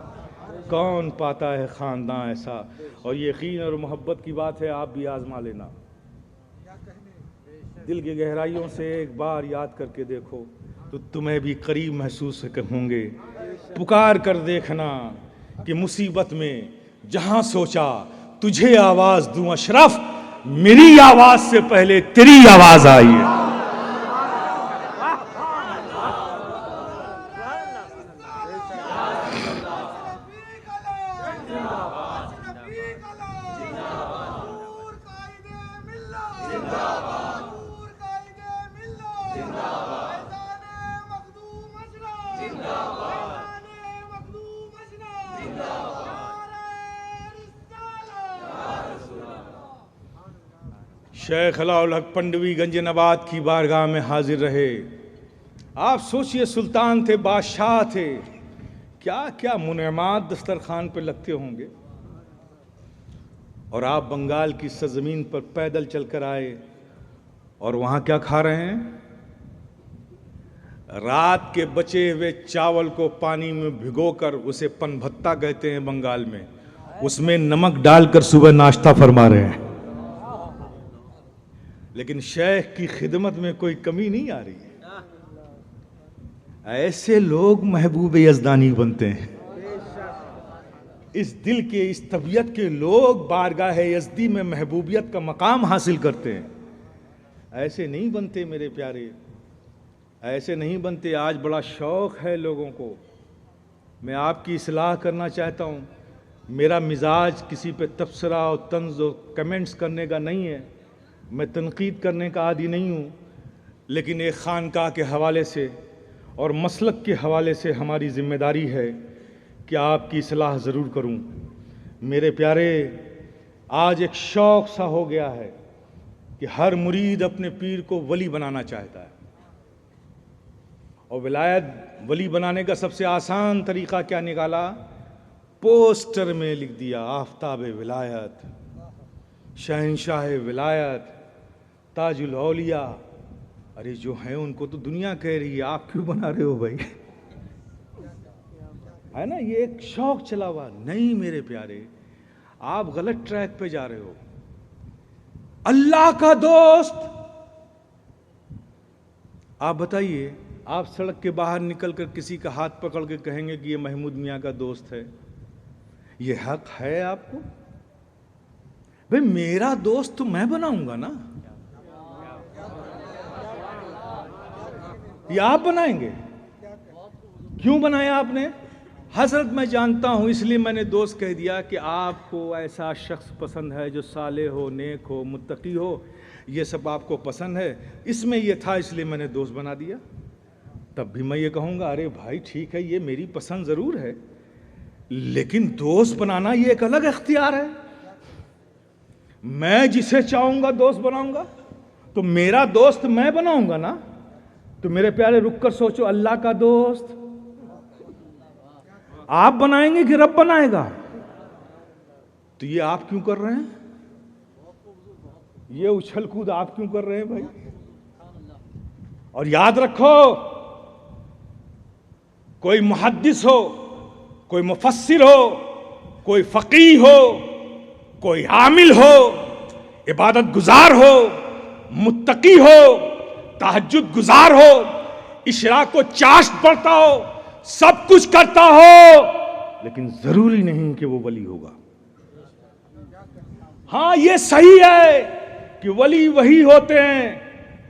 کون پاتا ہے خاندان ایسا. اور یقین اور محبت کی بات ہے, آپ بھی آزما لینا, دل کی گہرائیوں سے ایک بار یاد کر کے دیکھو تو تمہیں بھی قریب محسوس ہوں گے. پکار کر دیکھنا کہ مصیبت میں جہاں سوچا تجھے آواز دوں اشرف, میری آواز سے پہلے تیری آواز آئی ہے. شیخ علاء الحق پنڈوی گنج نبات کی بارگاہ میں حاضر رہے. آپ سوچئے سلطان تھے, بادشاہ تھے, کیا کیا منعمات دسترخوان پہ لگتے ہوں گے. اور آپ بنگال کی سرزمین پر پیدل چل کر آئے اور وہاں کیا کھا رہے ہیں؟ رات کے بچے ہوئے چاول کو پانی میں بھگو کر, اسے پن بھتا کہتے ہیں بنگال میں, اس میں نمک ڈال کر صبح ناشتہ فرما رہے ہیں. لیکن شیخ کی خدمت میں کوئی کمی نہیں آ رہی ہے. ایسے لوگ محبوب یزدانی بنتے ہیں. اس دل کے, اس طبیعت کے لوگ بارگاہ یزدی میں محبوبیت کا مقام حاصل کرتے ہیں. ایسے نہیں بنتے میرے پیارے, ایسے نہیں بنتے. آج بڑا شوق ہے لوگوں کو. میں آپ کی اصلاح کرنا چاہتا ہوں. میرا مزاج کسی پہ تبصرہ اور طنز و کمنٹس کرنے کا نہیں ہے, میں تنقید کرنے کا عادی نہیں ہوں. لیکن ایک خانقاہ کے حوالے سے اور مسلک کے حوالے سے ہماری ذمہ داری ہے کہ آپ کی اصلاح ضرور کروں. میرے پیارے, آج ایک شوق سا ہو گیا ہے کہ ہر مرید اپنے پیر کو ولی بنانا چاہتا ہے. اور ولایت ولی بنانے کا سب سے آسان طریقہ کیا نکالا؟ پوسٹر میں لکھ دیا آفتاب ولایت, شہنشاہ ولایت, تاج الاولیاء. ارے جو ہیں ان کو تو دنیا کہہ رہی ہے, آپ کیوں بنا رہے ہو بھائی؟ ہے نا, یہ ایک شوق چلا ہوا. نہیں میرے پیارے, آپ غلط ٹریک پہ جا رہے ہو. اللہ کا دوست, آپ بتائیے, آپ سڑک کے باہر نکل کر کسی کا ہاتھ پکڑ کے کہیں گے کہ یہ محمود میاں کا دوست ہے؟ یہ حق ہے آپ کو؟ بھئی میرا دوست تو میں بناؤں گا نا, یہ آپ بنائیں گے؟ کیوں بنایا آپ نے؟ حضرت میں جانتا ہوں, اس لیے میں نے دوست کہہ دیا کہ آپ کو ایسا شخص پسند ہے جو صالح ہو, نیک ہو, متقی ہو. یہ سب آپ کو پسند ہے, اس میں یہ تھا, اس لیے میں نے دوست بنا دیا. تب بھی میں یہ کہوں گا ارے بھائی ٹھیک ہے, یہ میری پسند ضرور ہے, لیکن دوست بنانا یہ ایک الگ اختیار ہے. میں جسے چاہوں گا دوست بناؤں گا, تو میرا دوست میں بناؤں گا نا. تو میرے پیارے رک کر سوچو, اللہ کا دوست آپ بنائیں گے کہ رب بنائے گا؟ تو یہ آپ کیوں کر رہے ہیں؟ یہ اچھل کود آپ کیوں کر رہے ہیں بھائی؟ اور یاد رکھو, کوئی محدث ہو, کوئی مفسر ہو, کوئی فقیہ ہو, کوئی عامل ہو, عبادت گزار ہو, متقی ہو, تہجد گزار ہو, اشراق کو چاشت پڑھتا ہو, سب کچھ کرتا ہو, لیکن ضروری نہیں کہ وہ ولی ہوگا. ہاں یہ صحیح ہے کہ ولی وہی ہوتے ہیں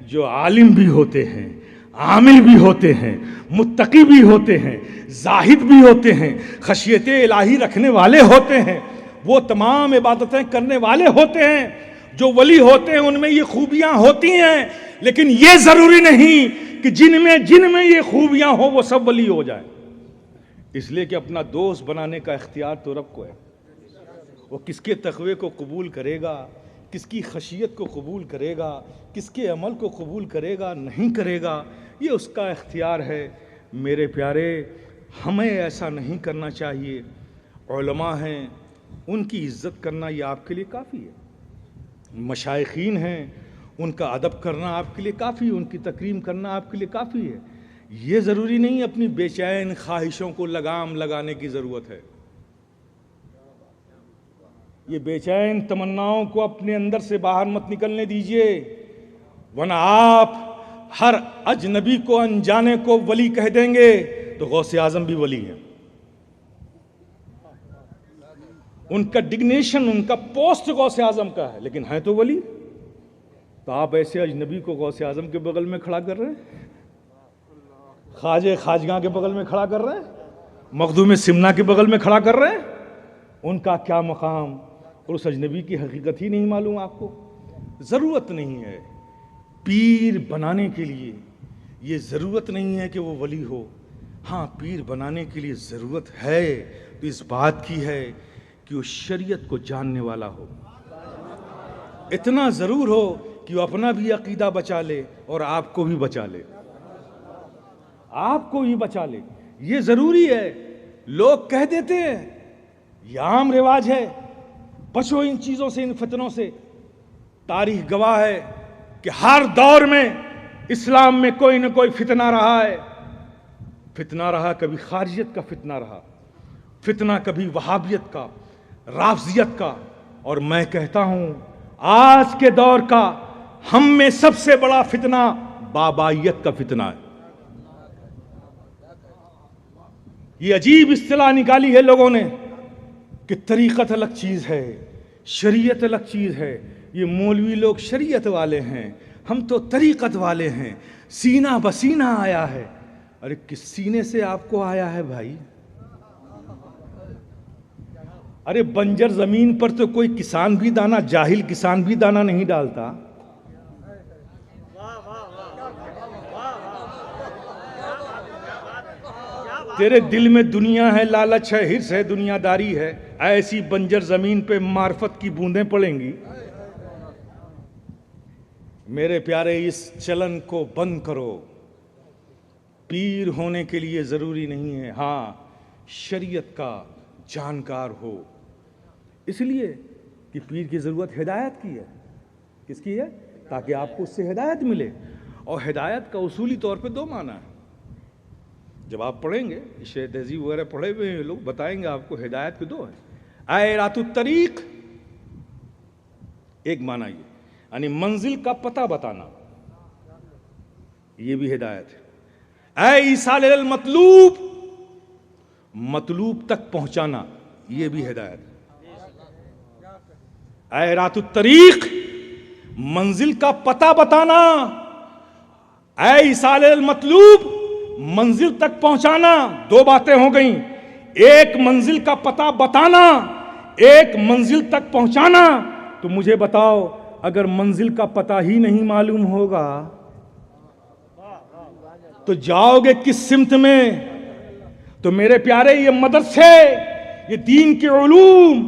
جو عالم بھی ہوتے ہیں, عامل بھی ہوتے ہیں, متقی بھی ہوتے ہیں, زاہد بھی ہوتے ہیں, خشیت الہی رکھنے والے ہوتے ہیں, وہ تمام عبادتیں کرنے والے ہوتے ہیں. جو ولی ہوتے ہیں ان میں یہ خوبیاں ہوتی ہیں, لیکن یہ ضروری نہیں کہ جن میں یہ خوبیاں ہوں وہ سب ولی ہو جائیں. اس لیے کہ اپنا دوست بنانے کا اختیار تو رب کو ہے. وہ کس کے تقوی کو قبول کرے گا, کس کی خشیت کو قبول کرے گا, کس کے عمل کو قبول کرے گا, نہیں کرے گا, یہ اس کا اختیار ہے. میرے پیارے, ہمیں ایسا نہیں کرنا چاہیے. علماء ہیں, ان کی عزت کرنا یہ آپ کے لیے کافی ہے. مشائخین ہیں, ان کا ادب کرنا آپ کے لیے کافی, ان کی تکریم کرنا آپ کے لیے کافی ہے. یہ ضروری نہیں اپنی بے چین خواہشوں کو لگام لگانے کی ضرورت ہے. یہ بے چین تمناؤں کو اپنے اندر سے باہر مت نکلنے دیجئے، ورنہ آپ ہر اجنبی کو انجانے کو ولی کہہ دیں گے تو غوث اعظم بھی ولی ہیں، ان کا ڈگنیشن، ان کا پوسٹ غوث اعظم کا ہے، لیکن ہیں تو ولی۔ تو آپ ایسے اجنبی کو غوث اعظم کے بغل میں کھڑا کر رہے ہیں، خواجہ خواجگاں کے بغل میں کھڑا کر رہے ہیں، مخدوم سمنا کے بغل میں کھڑا کر رہے ہیں۔ ان کا کیا مقام اور اس اجنبی کی حقیقت ہی نہیں معلوم آپ کو۔ ضرورت نہیں ہے پیر بنانے کے لیے، یہ ضرورت نہیں ہے کہ وہ ولی ہو۔ ہاں پیر بنانے کے لیے ضرورت ہے تو اس بات کی ہے کہ وہ شریعت کو جاننے والا ہو، اتنا ضرور ہو کہ وہ اپنا بھی عقیدہ بچا لے اور آپ کو بھی بچا لے، آپ کو بھی بچا لے، یہ ضروری ہے۔ لوگ کہہ دیتے ہیں، یہ عام رواج ہے، بچو ان چیزوں سے، ان فتنوں سے۔ تاریخ گواہ ہے کہ ہر دور میں اسلام میں کوئی نہ کوئی فتنہ رہا ہے۔ فتنہ رہا، کبھی خارجیت کا فتنہ رہا، فتنہ کبھی وہابیت کا، رافضیت کا، اور میں کہتا ہوں آج کے دور کا ہم میں سب سے بڑا فتنہ بابائیت کا فتنہ ہے۔ یہ عجیب اصطلاح نکالی ہے لوگوں نے کہ طریقت الگ چیز ہے، شریعت الگ چیز ہے۔ یہ مولوی لوگ شریعت والے ہیں، ہم تو طریقت والے ہیں، سینہ بسینہ آیا ہے۔ ارے کس سینے سے آپ کو آیا ہے بھائی؟ ارے بنجر زمین پر تو کوئی کسان بھی دانہ، جاہل کسان بھی دانہ نہیں ڈالتا۔ تیرے دل میں دنیا ہے، لالچ ہے، حرص ہے، دنیا داری ہے، ایسی بنجر زمین پہ معرفت کی بوندیں پڑیں گی؟ میرے پیارے اس چلن کو بند کرو۔ پیر ہونے کے لیے ضروری نہیں ہے ہاں شریعت کا جانکار ہو، اس لیے کہ پیر کی ضرورت ہدایت کی ہے۔ کس کی ہے؟ تاکہ آپ کو اس سے ہدایت ملے، اور ہدایت کا اصولی طور پہ دو معنی ہے۔ جب آپ پڑھیں گے، شیخ تہذیب وغیرہ پڑھے ہوئے ہیں لوگ، بتائیں گے آپ کو ہدایت کے دو ہیں۔ آیات الطریق، ایک معنی یہ یعنی منزل کا پتہ بتانا، یہ بھی ہدایت ہے۔ اے ایصال المطلوب، مطلوب تک پہنچانا، یہ بھی ہدایت ہے۔ آیات الطریق، منزل کا پتہ بتانا، اے ایصال المطلوب، منزل تک پہنچانا، دو باتیں ہو گئیں۔ ایک منزل کا پتہ بتانا، ایک منزل تک پہنچانا۔ تو مجھے بتاؤ اگر منزل کا پتہ ہی نہیں معلوم ہوگا تو جاؤ گے کس سمت میں؟ تو میرے پیارے یہ مدرسے، یہ دین کے علوم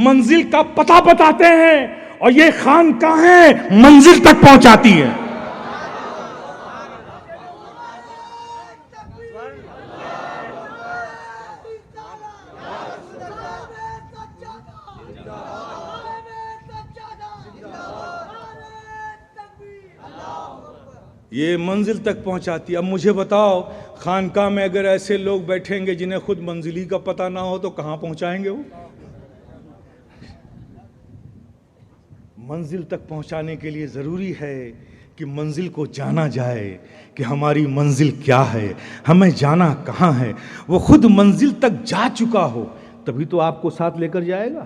منزل کا پتہ بتاتے ہیں، اور یہ خانقاہیں منزل تک پہنچاتی ہیں۔ یہ منزل تک پہنچاتی ہے۔ اب مجھے بتاؤ خانقاہ میں اگر ایسے لوگ بیٹھیں گے جنہیں خود منزلی کا پتہ نہ ہو تو کہاں پہنچائیں گے وہ؟ منزل تک پہنچانے کے لیے ضروری ہے کہ منزل کو جانا جائے کہ ہماری منزل کیا ہے، ہمیں جانا کہاں ہے۔ وہ خود منزل تک جا چکا ہو تبھی تو آپ کو ساتھ لے کر جائے گا۔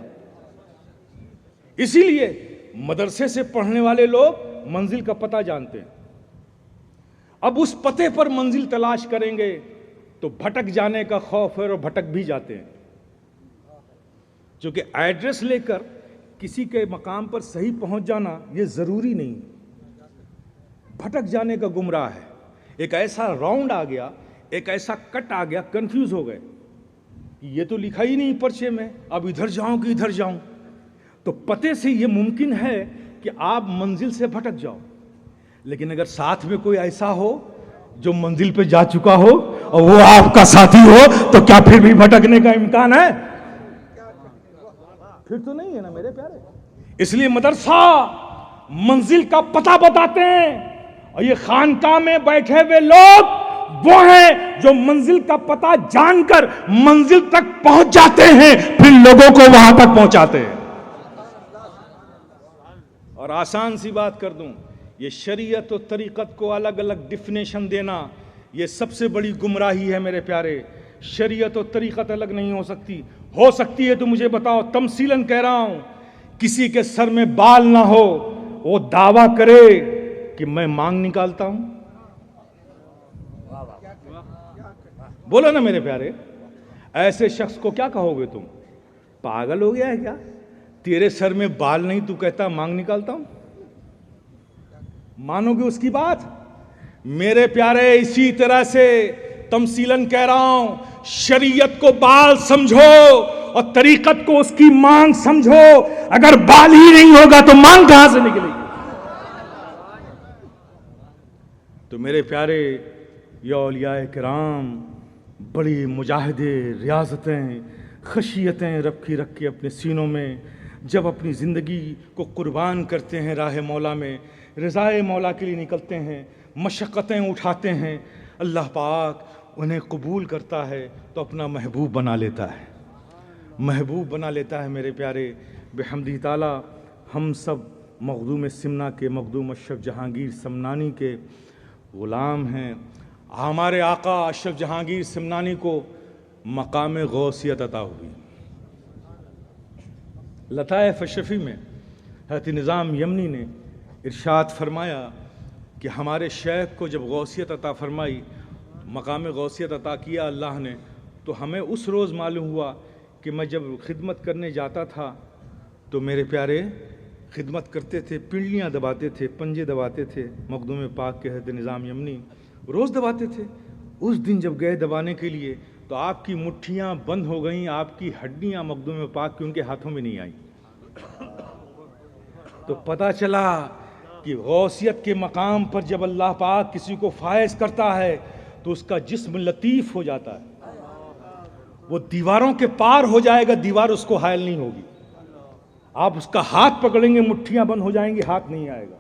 اسی لیے مدرسے سے پڑھنے والے لوگ منزل کا پتہ جانتے ہیں۔ اب اس پتے پر منزل تلاش کریں گے تو بھٹک جانے کا خوف ہے، اور بھٹک بھی جاتے ہیں، چونکہ ایڈریس لے کر کسی کے مقام پر صحیح پہنچ جانا یہ ضروری نہیں، بھٹک جانے کا گمراہ ہے۔ ایک ایسا راؤنڈ آ گیا، ایک ایسا کٹ آ گیا، کنفیوز ہو گئے کہ یہ تو لکھا ہی نہیں پرچے میں، اب ادھر جاؤں کہ ادھر جاؤں۔ تو پتے سے یہ ممکن ہے کہ آپ منزل سے بھٹک جاؤ، لیکن اگر ساتھ میں کوئی ایسا ہو جو منزل پہ جا چکا ہو اور وہ آپ کا ساتھی ہو تو کیا پھر بھی بھٹکنے کا امکان ہے؟ پھر تو نہیں ہے نا میرے پیارے۔ اس لیے مدرسہ منزل کا پتہ بتاتے ہیں، اور یہ خانقاہ میں بیٹھے ہوئے لوگ وہ ہیں جو منزل کا پتہ جان کر منزل تک پہنچ جاتے ہیں، پھر لوگوں کو وہاں تک پہنچاتے ہیں۔ اور آسان سی بات کر دوں، یہ شریعت و طریقت کو الگ الگ ڈیفینیشن دینا یہ سب سے بڑی گمراہی ہے میرے پیارے۔ شریعت و طریقت الگ نہیں ہو سکتی ہے تو مجھے بتاؤ، تمثیلاً کہہ رہا ہوں، کسی کے سر میں بال نہ ہو، وہ دعویٰ کرے کہ میں مانگ نکالتا ہوں، بولو نا میرے پیارے، ایسے شخص کو کیا کہو گے تم؟ پاگل ہو گیا ہے کیا؟ تیرے سر میں بال نہیں، تو کہتا مانگ نکالتا ہوں؟ مانو گے اس کی بات؟ میرے پیارے اسی طرح سے تمثیلاً کہہ رہا ہوں، شریعت کو بال سمجھو اور طریقت کو اس کی مانگ سمجھو۔ اگر بال ہی نہیں ہوگا تو مانگ کہاں سے نکلے گی؟ تو میرے پیارے یہ اولیاء کرام بڑی مجاہدے، ریاضتیں، خشیتیں رب کی رکھ کے اپنے سینوں میں جب اپنی زندگی کو قربان کرتے ہیں، راہ مولا میں رضائے مولا کے لیے نکلتے ہیں، مشقتیں اٹھاتے ہیں، اللہ پاک انہیں قبول کرتا ہے تو اپنا محبوب بنا لیتا ہے، محبوب بنا لیتا ہے۔ میرے پیارے بحمدہ تعالی ہم سب مخدوم سمنا کے، مخدوم اشرف جہانگیر سمنانی کے غلام ہیں۔ ہمارے آقا اشرف جہانگیر سمنانی کو مقام غوثیت عطا ہوئی۔ لطائف اشرفی میں حضرت نظام یمنی نے ارشاد فرمایا کہ ہمارے شیخ کو جب غوثیت عطا فرمائی، مقام غوثیت عطا کیا اللہ نے، تو ہمیں اس روز معلوم ہوا کہ میں جب خدمت کرنے جاتا تھا تو میرے پیارے خدمت کرتے تھے، پنڈلیاں دباتے تھے، پنجے دباتے تھے، مخدوم پاک کے حضرت نظام یمنی روز دباتے تھے۔ اس دن جب گئے دبانے کے لیے تو آپ کی مٹھیاں بند ہو گئیں، آپ کی ہڈیاں مخدوم پاک کی ان کے ہاتھوں میں نہیں آئیں۔ تو پتہ چلا کہ غوثیت کے مقام پر جب اللہ پاک کسی کو فائز کرتا ہے تو اس کا جسم لطیف ہو جاتا ہے، وہ دیواروں کے پار ہو جائے گا، دیوار اس کو حائل نہیں ہوگی۔ آپ اس کا ہاتھ پکڑیں گے، مٹھیاں بند ہو جائیں گی، ہاتھ نہیں آئے گا۔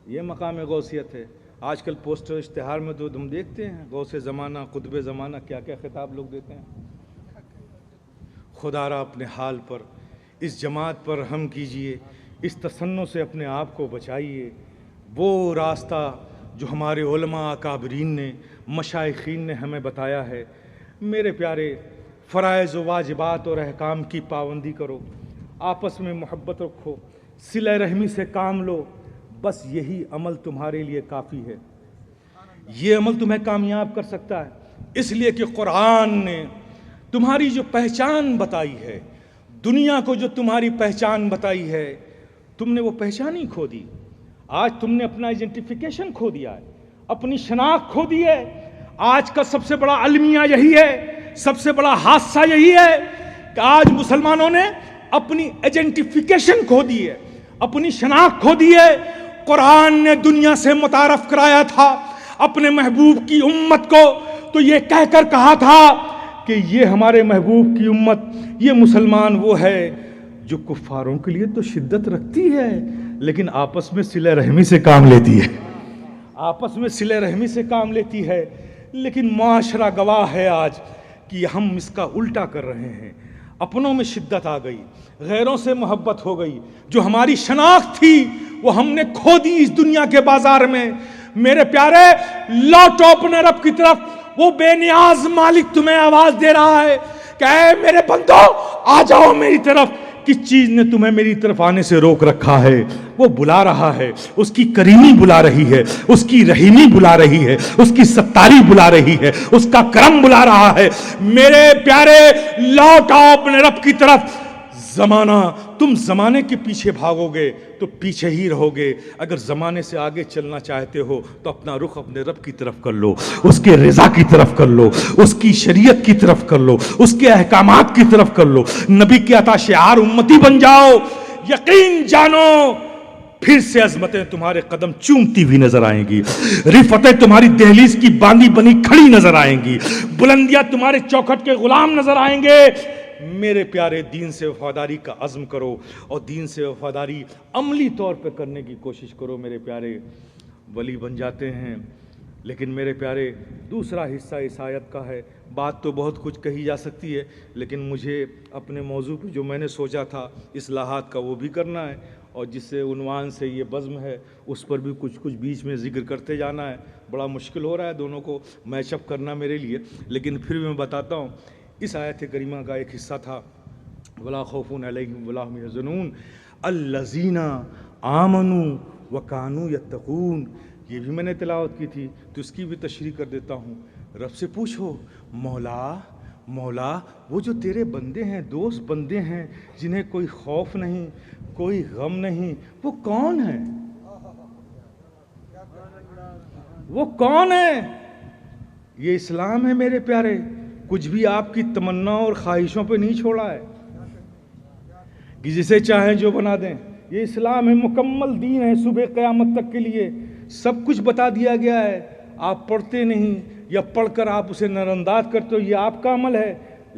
یہ مقام غوثیت ہے۔ آج کل پوسٹر اشتہار میں تو ہم دیکھتے ہیں غوث زمانہ، قطب زمانہ، کیا کیا خطاب لوگ دیتے ہیں۔ خدا را اپنے حال پر اس جماعت پر رحم کیجئے، اس تسنن سے اپنے آپ کو بچائیے۔ وہ راستہ جو ہمارے علماء اکابرین نے، مشائخین نے ہمیں بتایا ہے، میرے پیارے فرائض و واجبات اور احکام کی پابندی کرو، آپس میں محبت رکھو، صلہ رحمی سے کام لو، بس یہی عمل تمہارے لیے کافی ہے۔ یہ عمل تمہیں کامیاب کر سکتا ہے، اس لیے کہ قرآن نے تمہاری جو پہچان بتائی ہے، دنیا کو جو تمہاری پہچان بتائی ہے، تم نے وہ پہچان ہی کھو دی۔ آج تم نے اپنا آئیڈینٹیفیکیشن کھو دیا ہے، اپنی شناخت کھو دی ہے۔ آج کا سب سے بڑا المیہ یہی ہے، سب سے بڑا حادثہ یہی ہے کہ آج مسلمانوں نے اپنی آئیڈینٹیفیکیشن کھو دی ہے، اپنی شناخت کھو دی ہے۔ قرآن نے دنیا سے متعارف کرایا تھا اپنے محبوب کی امت کو، تو یہ کہہ کر کہا تھا کہ یہ ہمارے محبوب کی امت، یہ مسلمان وہ ہے جو کفاروں کے لیے تو شدت رکھتی ہے لیکن آپس میں صلہ رحمی سے کام لیتی ہے، آپس میں صلہ رحمی سے کام لیتی ہے۔ لیکن معاشرہ گواہ ہے آج کہ ہم اس کا الٹا کر رہے ہیں۔ اپنوں میں شدت آ گئی، غیروں سے محبت ہو گئی، جو ہماری شناخت تھی وہ ہم نے کھو دی اس دنیا کے بازار میں۔ میرے پیارے لوٹو اپنے رب کی طرف، وہ بے نیاز مالک تمہیں آواز دے رہا ہے کہ اے میرے بندو آ جاؤ میری طرف۔ کس چیز نے تمہیں میری طرف آنے سے روک رکھا ہے؟ وہ بلا رہا ہے، اس کی کریمی بلا رہی ہے، اس کی رحیمی بلا رہی ہے، اس کی ستاری بلا رہی ہے، اس کا کرم بلا رہا ہے۔ میرے پیارے لوٹ آؤ اپنے رب کی طرف۔ زمانہ، تم زمانے کے پیچھے بھاگو گے تو پیچھے ہی رہو گے، اگر زمانے سے آگے چلنا چاہتے ہو تو اپنا رخ اپنے رب کی طرف کر لو، اس کے رضا کی طرف کر لو، اس کی شریعت کی طرف کر لو، اس کے احکامات کی طرف کر لو، نبی کے عطا شعار امتی بن جاؤ۔ یقین جانو پھر سے عظمتیں تمہارے قدم چومتی ہوئی نظر آئیں گی، رفتیں تمہاری دہلیز کی باندھی بنی کھڑی نظر آئیں گی، بلندیاں تمہارے چوکھٹ کے غلام نظر آئیں گے۔ میرے پیارے دین سے وفاداری کا عزم کرو اور دین سے وفاداری عملی طور پہ کرنے کی کوشش کرو۔ میرے پیارے ولی بن جاتے ہیں لیکن میرے پیارے دوسرا حصہ اس آیت کا ہے. بات تو بہت کچھ کہی جا سکتی ہے، لیکن مجھے اپنے موضوع پہ جو میں نے سوچا تھا اصلاحات کا وہ بھی کرنا ہے، اور جس سے عنوان سے یہ بزم ہے اس پر بھی کچھ بیچ میں ذکر کرتے جانا ہے. بڑا مشکل ہو رہا ہے دونوں کو میچ اپ کرنا میرے لیے، لیکن پھر میں بتاتا ہوں. اس آیت کریمہ کا ایک حصہ تھا وَلَا خَوْفٌ عَلَيْهِمْ وَلَا هُمْ يَحْزَنُونَ الَّذِينَ آمَنُوا وَكَانُوا يَتَّقُونَ. یہ بھی میں نے تلاوت کی تھی تو اس کی بھی تشریح کر دیتا ہوں. رب سے پوچھو مولا وہ جو تیرے بندے ہیں، دوست بندے ہیں، جنہیں کوئی خوف نہیں، کوئی غم نہیں، وہ کون ہیں؟ وہ کون ہیں؟ یہ اسلام ہے میرے پیارے. کچھ بھی آپ کی تمنا اور خواہشوں پہ نہیں چھوڑا ہے کہ جسے چاہیں جو بنا دیں. یہ اسلام ہے، مکمل دین ہے صبح قیامت تک کے لیے. سب کچھ بتا دیا گیا ہے. آپ پڑھتے نہیں یا پڑھ کر آپ اسے نظر انداز کرتے ہو، یہ آپ کا عمل ہے،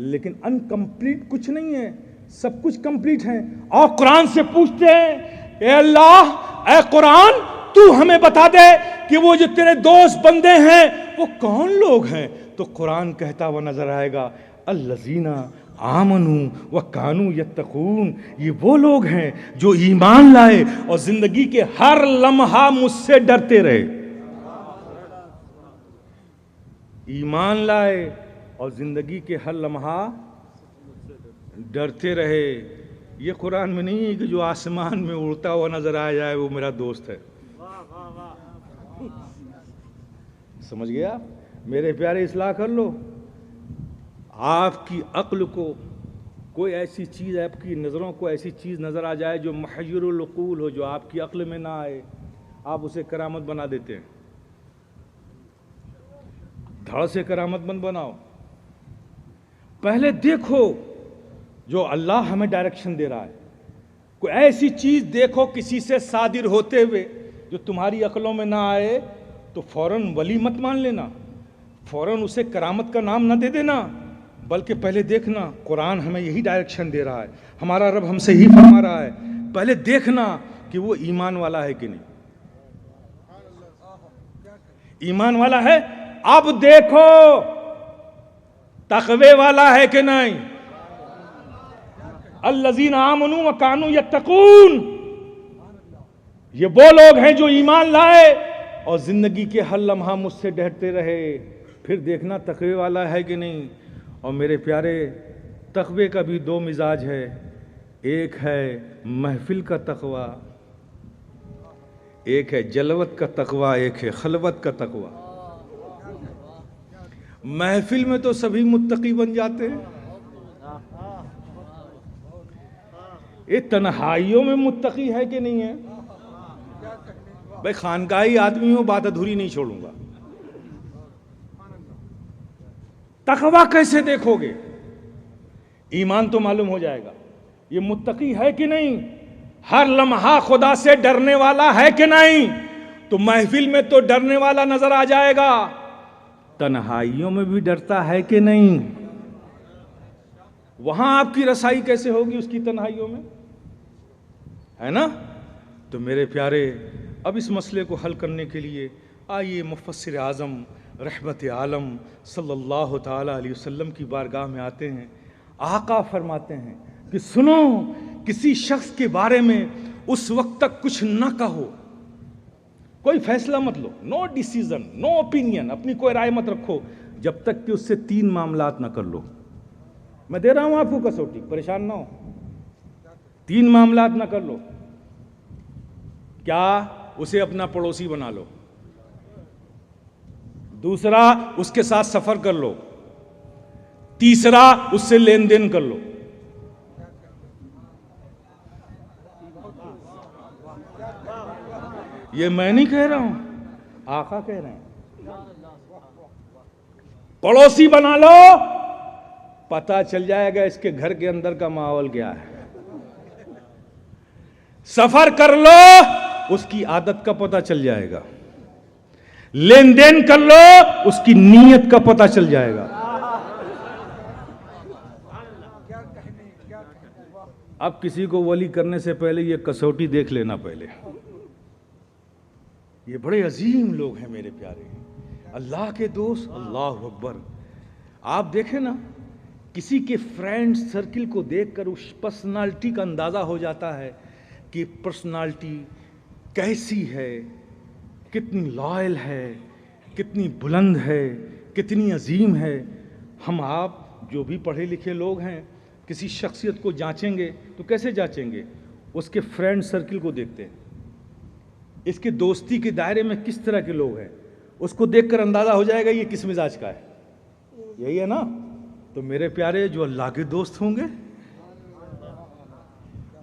لیکن انکمپلیٹ کچھ نہیں ہے، سب کچھ کمپلیٹ ہے. اور قرآن سے پوچھتے ہیں اے اللہ، اے قرآن تو ہمیں بتا دے کہ وہ جو تیرے دوست بندے ہیں وہ کون لوگ ہیں. تو قرآن کہتا ہوا نظر آئے گا الذین آمنوا وکانوا یتقون. یہ وہ لوگ ہیں جو ایمان لائے اور زندگی کے ہر لمحہ مجھ سے ڈرتے رہے. ایمان لائے اور زندگی کے ہر لمحہ ڈرتے رہے. یہ قرآن میں نہیں ہے کہ جو آسمان میں اڑتا ہوا نظر آ جائے وہ میرا دوست ہے. سمجھ گیا میرے پیارے؟ اصلاح کر لو. آپ کی عقل کو کوئی ایسی چیز، آپ کی نظروں کو ایسی چیز نظر آ جائے جو محیر العقول ہو، جو آپ کی عقل میں نہ آئے، آپ اسے کرامت بنا دیتے ہیں. دھڑ سے کرامت مند بناؤ. پہلے دیکھو جو اللہ ہمیں ڈائریکشن دے رہا ہے. کوئی ایسی چیز دیکھو کسی سے صادر ہوتے ہوئے جو تمہاری عقلوں میں نہ آئے تو فوراً ولی مت مان لینا، فوراً اسے کرامت کا نام نہ دے دینا، بلکہ پہلے دیکھنا. قرآن ہمیں یہی ڈائریکشن دے رہا ہے، ہمارا رب ہم سے ہی فرما رہا ہے. پہلے دیکھنا کہ وہ ایمان والا ہے کہ نہیں. ایمان والا ہے، اب دیکھو تقوی والا ہے کہ نہیں. الذین آمنوا وکانوا یتقون. یہ وہ لوگ ہیں جو ایمان لائے اور زندگی کے ہر لمحہ مجھ سے ڈرتے رہے. پھر دیکھنا تقوی والا ہے کہ نہیں. اور میرے پیارے، تقوی کا بھی دو مزاج ہے. ایک ہے محفل کا تقوی، ایک ہے جلوت کا تقوی، ایک ہے خلوت کا تقوی. محفل میں تو سبھی متقی بن جاتے ہیں، یہ تنہائیوں میں متقی ہے کہ نہیں ہے؟ بھائی خانقاہی آدمی ہوں، بات ادھوری نہیں چھوڑوں گا. تقوی کیسے دیکھو گے؟ ایمان تو معلوم ہو جائے گا یہ متقی ہے کہ نہیں، ہر لمحہ خدا سے ڈرنے والا ہے کہ نہیں. تو محفل میں تو ڈرنے والا نظر آ جائے گا، تنہائیوں میں بھی ڈرتا ہے کہ نہیں. وہاں آپ کی رسائی کیسے ہوگی اس کی تنہائیوں میں، ہے نا؟ تو میرے پیارے، اب اس مسئلے کو حل کرنے کے لیے آئیے مفسر اعظم رحمت عالم صلی اللہ تعالی علیہ وسلم کی بارگاہ میں آتے ہیں. آقا فرماتے ہیں کہ سنو، کسی شخص کے بارے میں اس وقت تک کچھ نہ کہو، کوئی فیصلہ مت لو، نو ڈیسیزن، نو اوپینین، اپنی کوئی رائے مت رکھو جب تک کہ اس سے 3 معاملات نہ کر لو. میں دے رہا ہوں آپ کو کسوٹی، پریشان نہ ہو. 3 معاملات نہ کر لو. کیا؟ اسے اپنا پڑوسی بنا لو. دوسرا، اس کے ساتھ سفر کر لو. تیسرا، اس سے لین دین کر لو. یہ میں نہیں کہہ رہا ہوں، آقا کہہ رہے ہیں. پڑوسی بنا لو، پتہ چل جائے گا اس کے گھر کے اندر کا ماحول کیا ہے. سفر کر لو، اس کی عادت کا پتہ چل جائے گا. لین دین کر لو، اس کی نیت کا پتہ چل جائے گا. اب کسی کو ولی کرنے سے پہلے یہ کسوٹی دیکھ لینا. پہلے یہ بڑے عظیم لوگ ہیں میرے پیارے. اللہ کے دوست، اللہ اکبر. آپ دیکھیں نا، کسی کے فرینڈ سرکل کو دیکھ کر اس پرسنالٹی کا اندازہ ہو جاتا ہے کہ پرسنالٹی کیسی ہے، کتنی لائل ہے، کتنی بلند ہے، کتنی عظیم ہے. ہم آپ جو بھی پڑھے لکھے لوگ ہیں کسی شخصیت کو جانچیں گے تو کیسے جانچیں گے؟ اس کے فرینڈ سرکل کو دیکھتے ہیں، اس کے دوستی کے دائرے میں کس طرح کے لوگ ہیں، اس کو دیکھ کر اندازہ ہو جائے گا یہ کس مزاج کا ہے. یہی ہے نا؟ تو میرے پیارے، جو اللہ کے دوست ہوں گے،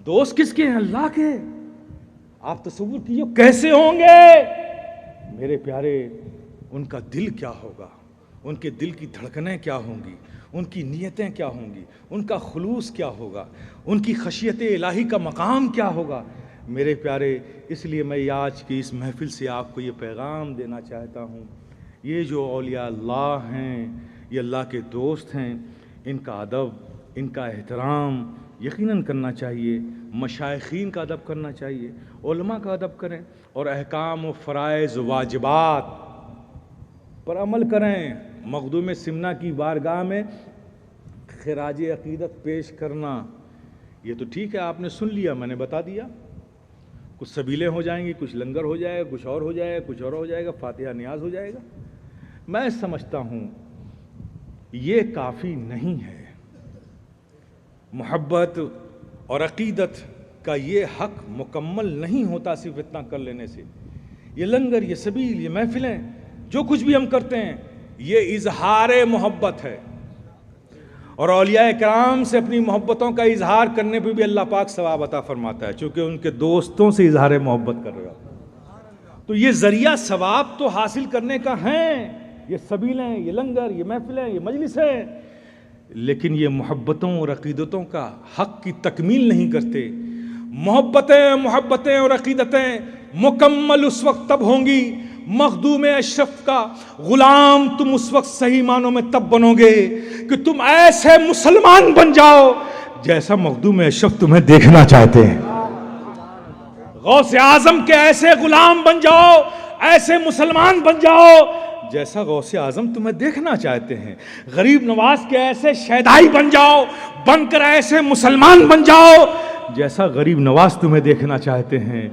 دوست کس کے ہیں؟ اللہ کے. آپ تصور کیجئے کیسے ہوں گے میرے پیارے. ان کا دل کیا ہوگا، ان کے دل کی دھڑکنیں کیا ہوں گی، ان کی نیتیں کیا ہوں گی، ان کا خلوص کیا ہوگا، ان کی خشیت الہی کا مقام کیا ہوگا میرے پیارے. اس لیے میں آج کی اس محفل سے آپ کو یہ پیغام دینا چاہتا ہوں، یہ جو اولیاء اللہ ہیں، یہ اللہ کے دوست ہیں، ان کا ادب، ان کا احترام یقیناً کرنا چاہیے. مشائخین کا ادب کرنا چاہیے، علماء کا ادب کریں، اور احکام و فرائض واجبات پر عمل کریں. مخدوم سمنہ کی بارگاہ میں خراج عقیدت پیش کرنا، یہ تو ٹھیک ہے، آپ نے سن لیا، میں نے بتا دیا. کچھ سبیلیں ہو جائیں گی، کچھ لنگر ہو جائے گا، کچھ اور ہو جائے گا، کچھ اور ہو جائے گا، فاتحہ نیاز ہو جائے گا. میں سمجھتا ہوں یہ کافی نہیں ہے. محبت اور عقیدت کا یہ حق مکمل نہیں ہوتا صرف اتنا کر لینے سے. یہ لنگر، یہ سبیل، یہ محفلیں، جو کچھ بھی ہم کرتے ہیں، یہ اظہار محبت ہے. اور اولیاء کرام سے اپنی محبتوں کا اظہار کرنے پہ بھی اللہ پاک ثواب عطا فرماتا ہے، چونکہ ان کے دوستوں سے اظہار محبت کر رہے ہو. تو یہ ذریعہ ثواب تو حاصل کرنے کا ہیں، یہ سبیلیں، یہ لنگر، یہ محفلیں، یہ مجلسیں، لیکن یہ محبتوں اور عقیدتوں کا حق کی تکمیل نہیں کرتے. محبتیں اور عقیدتیں مکمل اس وقت تب ہوں گی، مخدوم اشرف کا غلام تم اس وقت صحیح معنوں میں تب بنو گے کہ تم ایسے مسلمان بن جاؤ جیسا مخدوم اشرف تمہیں دیکھنا چاہتے ہیں. غوث اعظم کے ایسے غلام بن جاؤ، ایسے مسلمان بن جاؤ جیسا غوث اعظم تمہیں دیکھنا چاہتے ہیں. غریب نواز کے ایسے شیدائی بن جاؤ، بن کر ایسے مسلمان بن جاؤ جیسا غریب نواز تمہیں دیکھنا چاہتے ہیں.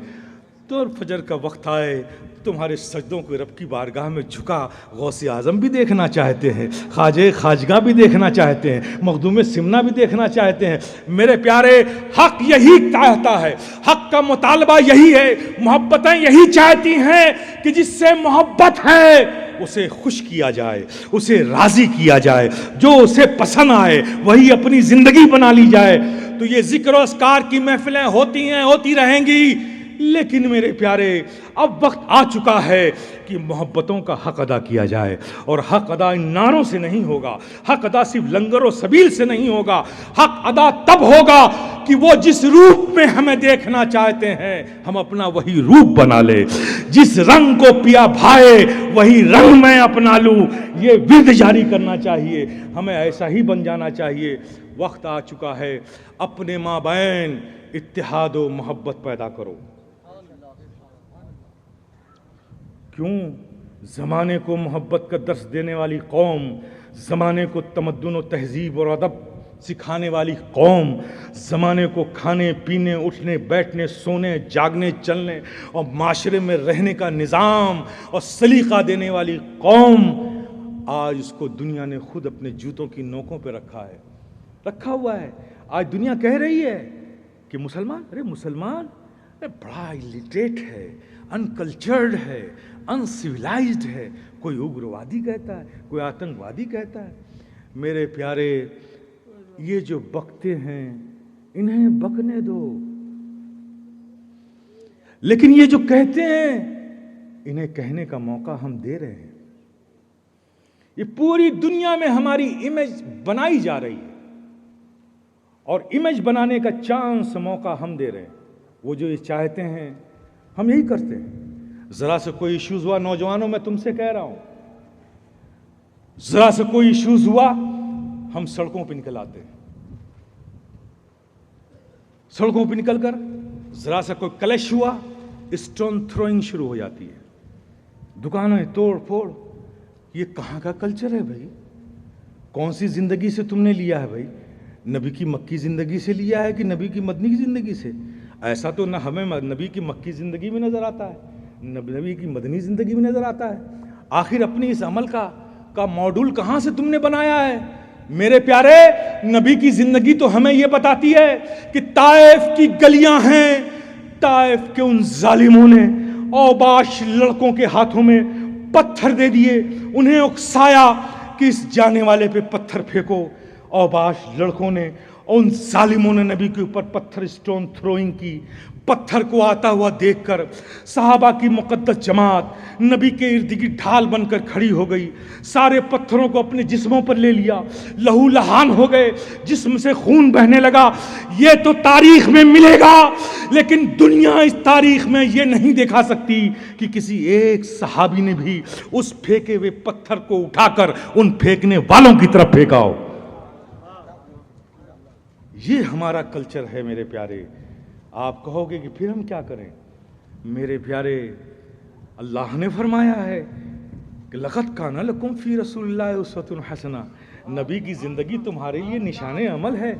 تو فجر کا وقت آئے، تمہارے سجدوں کو رب کی بارگاہ میں جھکا غوث اعظم بھی دیکھنا چاہتے ہیں، خواجہ خواجگاہ بھی دیکھنا چاہتے ہیں، مخدوم سمنہ بھی دیکھنا چاہتے ہیں. میرے پیارے، حق یہی چاہتا ہے، حق کا مطالبہ یہی ہے، محبتیں یہی چاہتی ہیں کہ جس سے محبت ہے اسے خوش کیا جائے، اسے راضی کیا جائے، جو اسے پسند آئے وہی اپنی زندگی بنا لی جائے. تو یہ ذکر و اذکار کی محفلیں ہوتی ہیں، ہوتی رہیں گی، لیکن میرے پیارے اب وقت آ چکا ہے کہ محبتوں کا حق ادا کیا جائے. اور حق ادا ان نعروں سے نہیں ہوگا، حق ادا صرف لنگر و سبیل سے نہیں ہوگا. حق ادا تب ہوگا کہ وہ جس روپ میں ہمیں دیکھنا چاہتے ہیں ہم اپنا وہی روپ بنا لے. جس رنگ کو پیا بھائے وہی رنگ میں اپنا لوں، یہ ورد جاری کرنا چاہیے، ہمیں ایسا ہی بن جانا چاہیے. وقت آ چکا ہے، اپنے مابین اتحاد و محبت پیدا کرو. کیوں؟ زمانے کو محبت کا درس دینے والی قوم، زمانے کو تمدن و تہذیب اور ادب سکھانے والی قوم، زمانے کو کھانے پینے، اٹھنے بیٹھنے، سونے جاگنے چلنے اور معاشرے میں رہنے کا نظام اور سلیقہ دینے والی قوم، آج اس کو دنیا نے خود اپنے جوتوں کی نوکوں پہ رکھا ہوا ہے. آج دنیا کہہ رہی ہے کہ مسلمان بڑا الٹریٹ ہے، انکلچرڈ ہے، انسیولائزڈ ہے. کوئی اگروادی کہتا ہے، کوئی آتنکوادی کہتا ہے. میرے پیارے، یہ جو بکتے ہیں انہیں بکنے دو، لیکن یہ جو کہتے ہیں انہیں کہنے کا موقع ہم دے رہے ہیں. یہ پوری دنیا میں ہماری امیج بنائی جا رہی ہے اور امیج بنانے کا چانس، موقع ہم دے رہے ہیں. وہ جو یہ چاہتے ہیں ہم یہی کرتے ہیں. ذرا سے کوئی ایشوز ہوا، نوجوانوں میں تم سے کہہ رہا ہوں، ذرا سے کوئی ایشوز ہوا ہم سڑکوں پہ نکل آتے ہیں. سڑکوں پہ نکل کر ذرا سا کوئی کلیش ہوا، اسٹون تھروئنگ شروع ہو جاتی ہے، دکانیں توڑ پھوڑ. یہ کہاں کا کلچر ہے بھائی؟ کون سی زندگی سے تم نے لیا ہے بھائی؟ نبی کی مکی زندگی سے لیا ہے کہ نبی کی مدنی کی زندگی سے؟ ایسا تو نہ ہمیں نبی کی مکی زندگی میں نظر آتا ہے، نبی کی مدنی زندگی میں نظر آتا ہے۔ آخر اپنی اس عمل کا ماڈول کہاں سے تم نے بنایا ہے؟ میرے پیارے، نبی کی زندگی تو ہمیں یہ بتاتی ہے کہ طائف کی گلیاں ہیں، طائف کے ان ظالموں نے اوباش لڑکوں کے ہاتھوں میں پتھر دے دیے، انہیں اکسایا کہ اس جانے والے پہ پتھر پھینکو۔ اوباش لڑکوں نے، ان ظالموں نے نبی کے اوپر پتھر اسٹون تھروئنگ کی۔ پتھر کو آتا ہوا دیکھ کر صحابہ کی مقدس جماعت نبی کے ارد گرد ڈھال بن کر کھڑی ہو گئی، سارے پتھروں کو اپنے جسموں پر لے لیا، لہو لہان ہو گئے، جسم سے خون بہنے لگا۔ یہ تو تاریخ میں ملے گا، لیکن دنیا اس تاریخ میں یہ نہیں دکھا سکتی کہ کسی ایک صحابی نے بھی اس پھینکے ہوئے پتھر کو اٹھا کر ان پھینکنے والوں کی طرف پھینکا ہو۔ یہ ہمارا کلچر ہے میرے پیارے۔ آپ کہو گے کہ پھر ہم کیا کریں؟ میرے پیارے، اللہ نے فرمایا ہے کہ لقد کان لکم فی رسول اللہ اسوۃ حسنہ، نبی کی زندگی تمہارے لیے نشان عمل ہے۔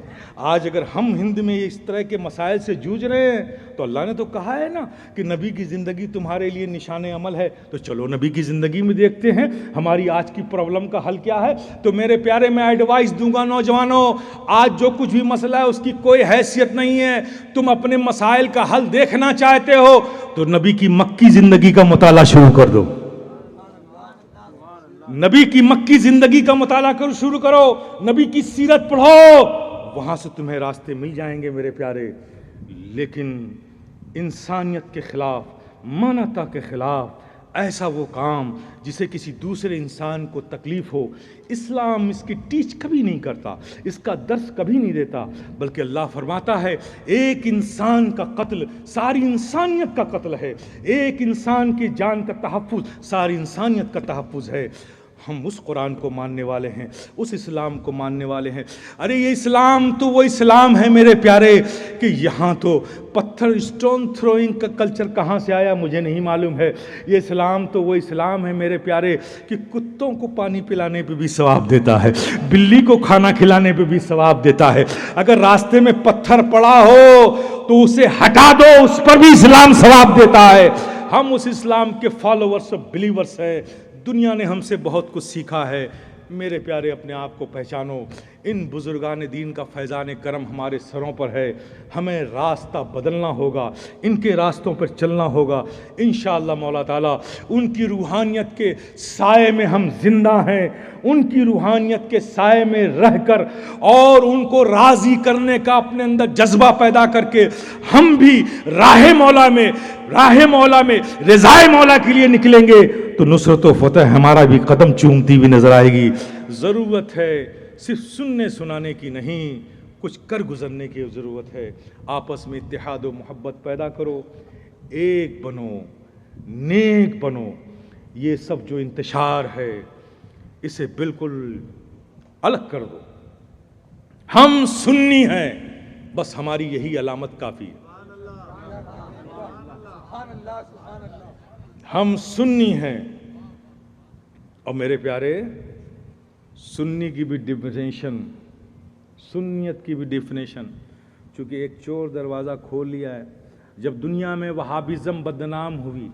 آج اگر ہم ہند میں اس طرح کے مسائل سے جوجھ رہے ہیں تو اللہ نے تو کہا ہے نا کہ نبی کی زندگی تمہارے لیے نشان عمل ہے، تو چلو نبی کی زندگی میں دیکھتے ہیں ہماری آج کی پرابلم کا حل کیا ہے۔ تو میرے پیارے، میں ایڈوائز دوں گا نوجوانوں، آج جو کچھ بھی مسئلہ ہے اس کی کوئی حیثیت نہیں ہے۔ تم اپنے مسائل کا حل دیکھنا چاہتے ہو تو نبی کی مکی زندگی کا مطالعہ شروع کر دو، نبی کی مکی زندگی کا مطالعہ شروع کرو، نبی کی سیرت پڑھو، وہاں سے تمہیں راستے مل جائیں گے میرے پیارے۔ لیکن انسانیت کے خلاف، مانوتا کے خلاف ایسا وہ کام جسے کسی دوسرے انسان کو تکلیف ہو، اسلام اس کی ٹیچ کبھی نہیں کرتا، اس کا درس کبھی نہیں دیتا، بلکہ اللہ فرماتا ہے ایک انسان کا قتل ساری انسانیت کا قتل ہے، ایک انسان کی جان کا تحفظ ساری انسانیت کا تحفظ ہے۔ ہم اس قرآن کو ماننے والے ہیں، اس اسلام کو ماننے والے ہیں۔ ارے یہ اسلام تو وہ اسلام ہے میرے پیارے کہ یہاں تو پتھر اسٹون تھروئنگ کا کلچر کہاں سے آیا مجھے نہیں معلوم ہے۔ یہ اسلام تو وہ اسلام ہے میرے پیارے کہ کتوں کو پانی پلانے پہ بھی ثواب دیتا ہے، بلی کو کھانا کھلانے پہ بھی ثواب دیتا ہے۔ اگر راستے میں پتھر پڑا ہو تو اسے ہٹا دو، اس پر بھی اسلام ثواب دیتا ہے۔ ہم اس اسلام کے فالوورز اور بلیورز ہیں۔ دنیا نے ہم سے بہت کچھ سیکھا ہے میرے پیارے، اپنے آپ کو پہچانو۔ ان بزرگان دین کا فیضان کرم ہمارے سروں پر ہے، ہمیں راستہ بدلنا ہوگا، ان کے راستوں پر چلنا ہوگا انشاءاللہ مولا تعالیٰ۔ ان کی روحانیت کے سائے میں ہم زندہ ہیں، ان کی روحانیت کے سائے میں رہ کر اور ان کو راضی کرنے کا اپنے اندر جذبہ پیدا کر کے ہم بھی راہ مولا میں رضائے مولا کے لیے نکلیں گے تو نصرت و فتح ہمارا بھی قدم چومتی ہوئی نظر آئے گی۔ ضرورت ہے صرف سننے سنانے کی نہیں، کچھ کر گزرنے کی ضرورت ہے۔ آپس میں اتحاد و محبت پیدا کرو، ایک بنو، نیک بنو۔ یہ سب جو انتشار ہے اسے بالکل الگ کر دو۔ ہم سنی ہیں، بس ہماری یہی علامت کافی ہے۔ ہم سنی ہیں، اور میرے پیارے سنی کی بھی ڈیفینیشن، سنیت کی بھی ڈیفینیشن، چونکہ ایک چور دروازہ کھول لیا ہے۔ جب دنیا میں وہابزم بدنام ہوئی،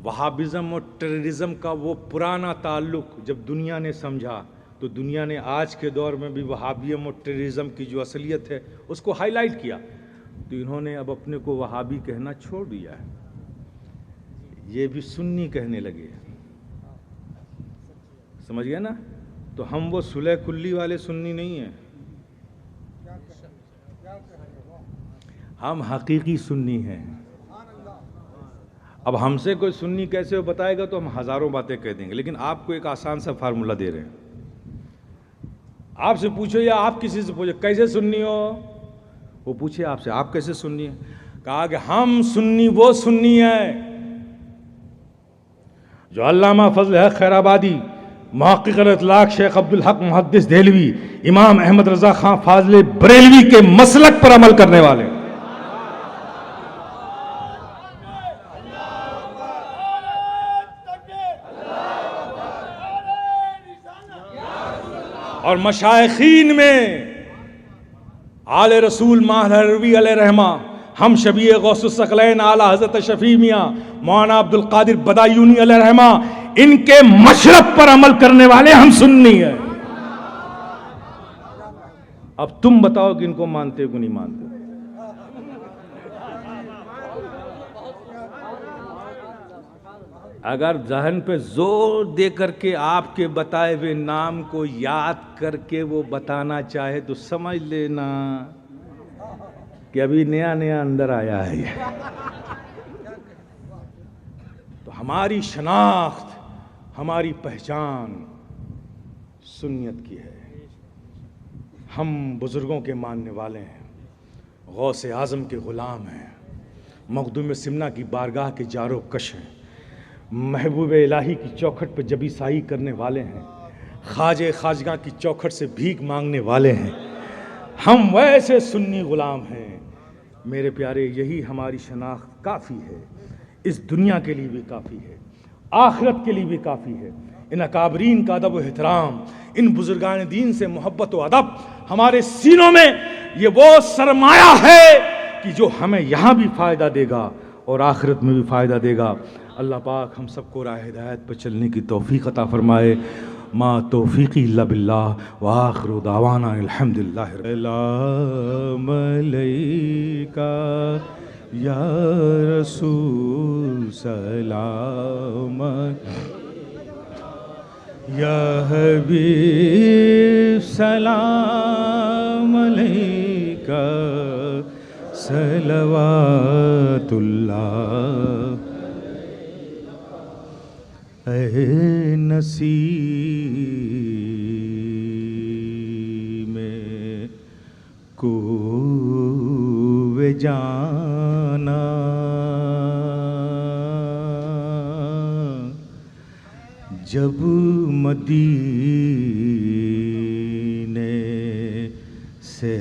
وہابزم اور ٹیررزم کا وہ پرانا تعلق جب دنیا نے سمجھا تو دنیا نے آج کے دور میں بھی وہابیم اور ٹیررزم کی جو اصلیت ہے اس کو ہائی لائٹ کیا، تو انہوں نے اب اپنے کو وہابی کہنا چھوڑ دیا ہے، یہ بھی سنی کہنے لگے۔ سمجھ گیا نا؟ تو ہم وہ صلح کلی والے سنی نہیں ہیں، ہم حقیقی سنی ہیں۔ اب ہم سے کوئی سنی کیسے وہ بتائے گا تو ہم ہزاروں باتیں کہہ دیں گے، لیکن آپ کو ایک آسان سا فارمولہ دے رہے ہیں۔ آپ سے پوچھو یا آپ کسی سے پوچھو کیسے سنی ہو، وہ پوچھے آپ سے آپ کیسے سنی ہے، کہا کہ ہم سنی وہ سنی ہے جو علامہ فضل حق خیر آبادی، محقق الاطلاق شیخ عبدالحق محدث دہلوی، امام احمد رضا خان فاضل بریلوی کے مسلک پر عمل کرنے والے۔ اور مشائخین میں آل رسول ماہر حلوی علیہ رحمہ، ہم شبیہ غوث الثقلین اعلیٰ حضرت شفیع میاں مولانا عبد القادر بدایونی علیہ رحمہ، ان کے مشرب پر عمل کرنے والے ہم سنی ہیں۔ اب تم بتاؤ کہ ان کو مانتے ہو کہ نہیں مانتے؟ اگر ذہن پہ زور دے کر کے آپ کے بتائے ہوئے نام کو یاد کر کے وہ بتانا چاہے تو سمجھ لینا کہ ابھی نیا نیا اندر آیا ہے یہ۔ تو ہماری شناخت، ہماری پہچان سنیت کی ہے۔ ہم بزرگوں کے ماننے والے ہیں، غوث اعظم کے غلام ہیں، مخدوم سمنا کی بارگاہ کے جارو کش ہیں، محبوب الہی کی چوکھٹ پہ جبی سائی کرنے والے ہیں، خواجہ خواجگاں کی چوکھٹ سے بھیک مانگنے والے ہیں۔ ہم ویسے سنی غلام ہیں میرے پیارے، یہی ہماری شناخت کافی ہے، اس دنیا کے لیے بھی کافی ہے، آخرت کے لیے بھی کافی ہے۔ ان اکابرین کا ادب و احترام، ان بزرگان دین سے محبت و ادب ہمارے سینوں میں یہ وہ سرمایہ ہے کہ جو ہمیں یہاں بھی فائدہ دے گا اور آخرت میں بھی فائدہ دے گا۔ اللہ پاک ہم سب کو راہ ہدایت پر چلنے کی توفیق عطا فرمائے۔ ما توفیقی الا باللہ وآخر دعوانا الحمدللہ۔ سلام علیکہ یا رسول، سلام یا حبیب، سلام علیکہ صلوات اللہ۔ اے نسیم کوہ جانا، جب مدینے سے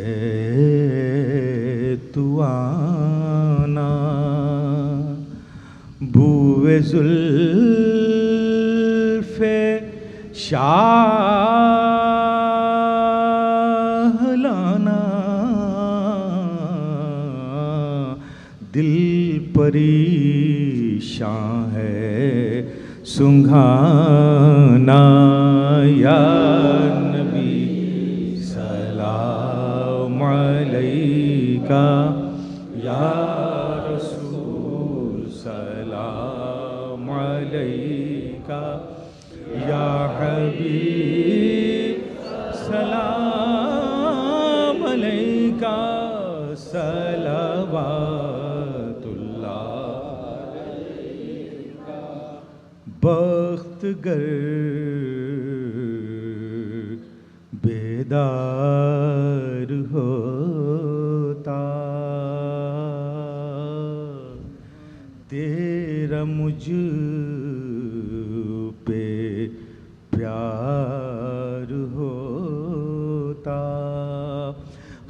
تو آنا، بوئے زلف شاہ لانا، دل پریشاں ہے سنگھانا، یا نبی سلام علیکہ، یا رسول سلام علیکہ، یا حبیب سلام علیکہ، صلوات اللہ۔ بخت گر بیدار ہوتا، تیرا مجھ پہ پیار ہوتا،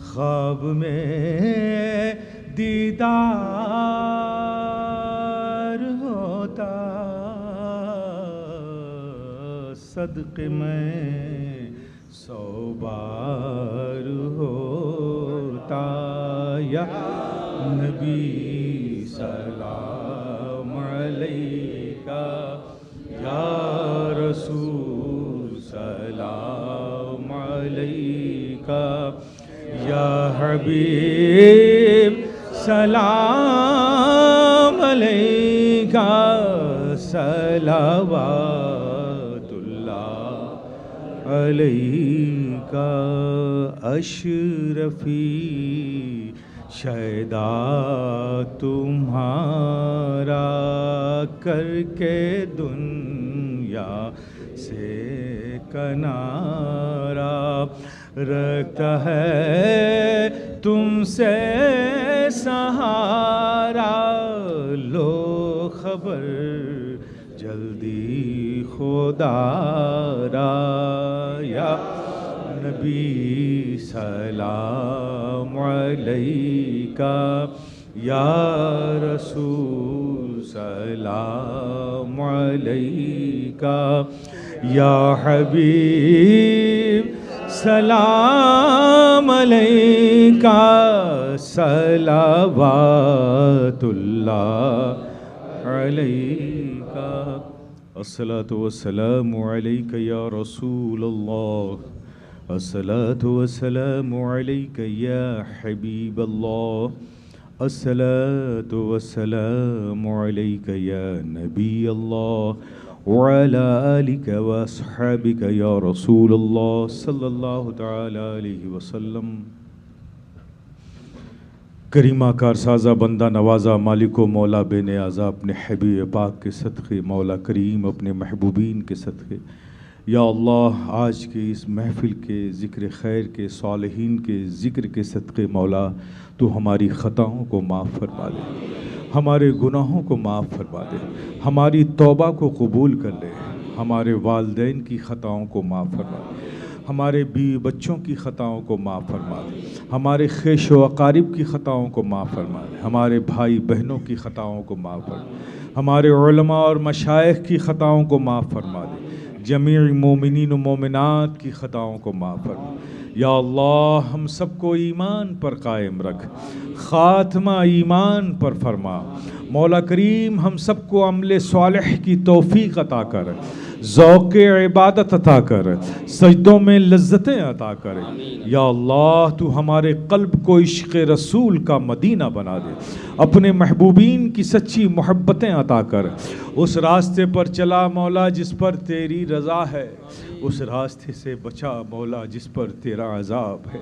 خواب میں دیدار ہوتا، صدقے میں 100 بار ہوتا، یا نبی سلام علیکہ، یا رسول سلام علیکہ، یا حبیب سلام علیکہ، صلوات اللہ علیکہ۔ اشرفی شیدا تمہارا کر کے دنیا سے کنارہ، رکھتا ہے تم سے سہارا، لو خبر جلدی خدا را، یا نبی سلام علیکہ، یا رسول سلام علیکہ، یا حبیب السلام علیکہ صلوات اللہ علیکہ الصلاۃ والسلام علیکہ یا رسول اللہ الصلاۃ والسلام علیکہ یا حبیب اللہ الصلاۃ والسلام علیکہ یا نبی اللہ وعلى آلك وأصحابك يا رسول الله صلی اللہ تعالی علیہ وسلم۔ کریمہ کارسازہ بندہ نوازہ مالک و مولا بے نیازہ اپنے حبیب پاک کے صدقے، مولا کریم اپنے محبوبین کے صدقے، یا اللہ آج کے اس محفل کے ذکر خیر کے، صالحین کے ذکر کے صدقے مولا تو ہماری خطاؤں کو معاف فرما دے، ہمارے گناہوں کو معاف فرما دے، ہماری توبہ کو قبول کر لے، ہمارے والدین کی خطاؤں کو معاف فرما دے، ہمارے بیوی بچوں کی خطاؤں کو معاف فرما دے، ہمارے خیش و اقارب کی خطاؤں کو معاف فرما دے، ہمارے بھائی بہنوں کی خطاؤں کو معاف فرما دے، ہمارے علماء اور مشائخ کی خطاؤں کو معاف فرما دے، جمیع مومنین و مومنات کی خطاؤں کو معاف فرما۔ یا اللہ ہم سب کو ایمان پر قائم رکھ، خاتمہ ایمان پر فرما، مولا کریم ہم سب کو عمل صالح کی توفیق عطا کر، ذوق عبادت عطا کر، سجدوں میں لذتیں عطا کر۔ یا اللہ تو ہمارے قلب کو عشق رسول کا مدینہ بنا دے، اپنے محبوبین کی سچی محبتیں عطا کر، اس راستے پر چلا مولا جس پر تیری رضا ہے، اس راستے سے بچا مولا جس پر تیرا عذاب ہے،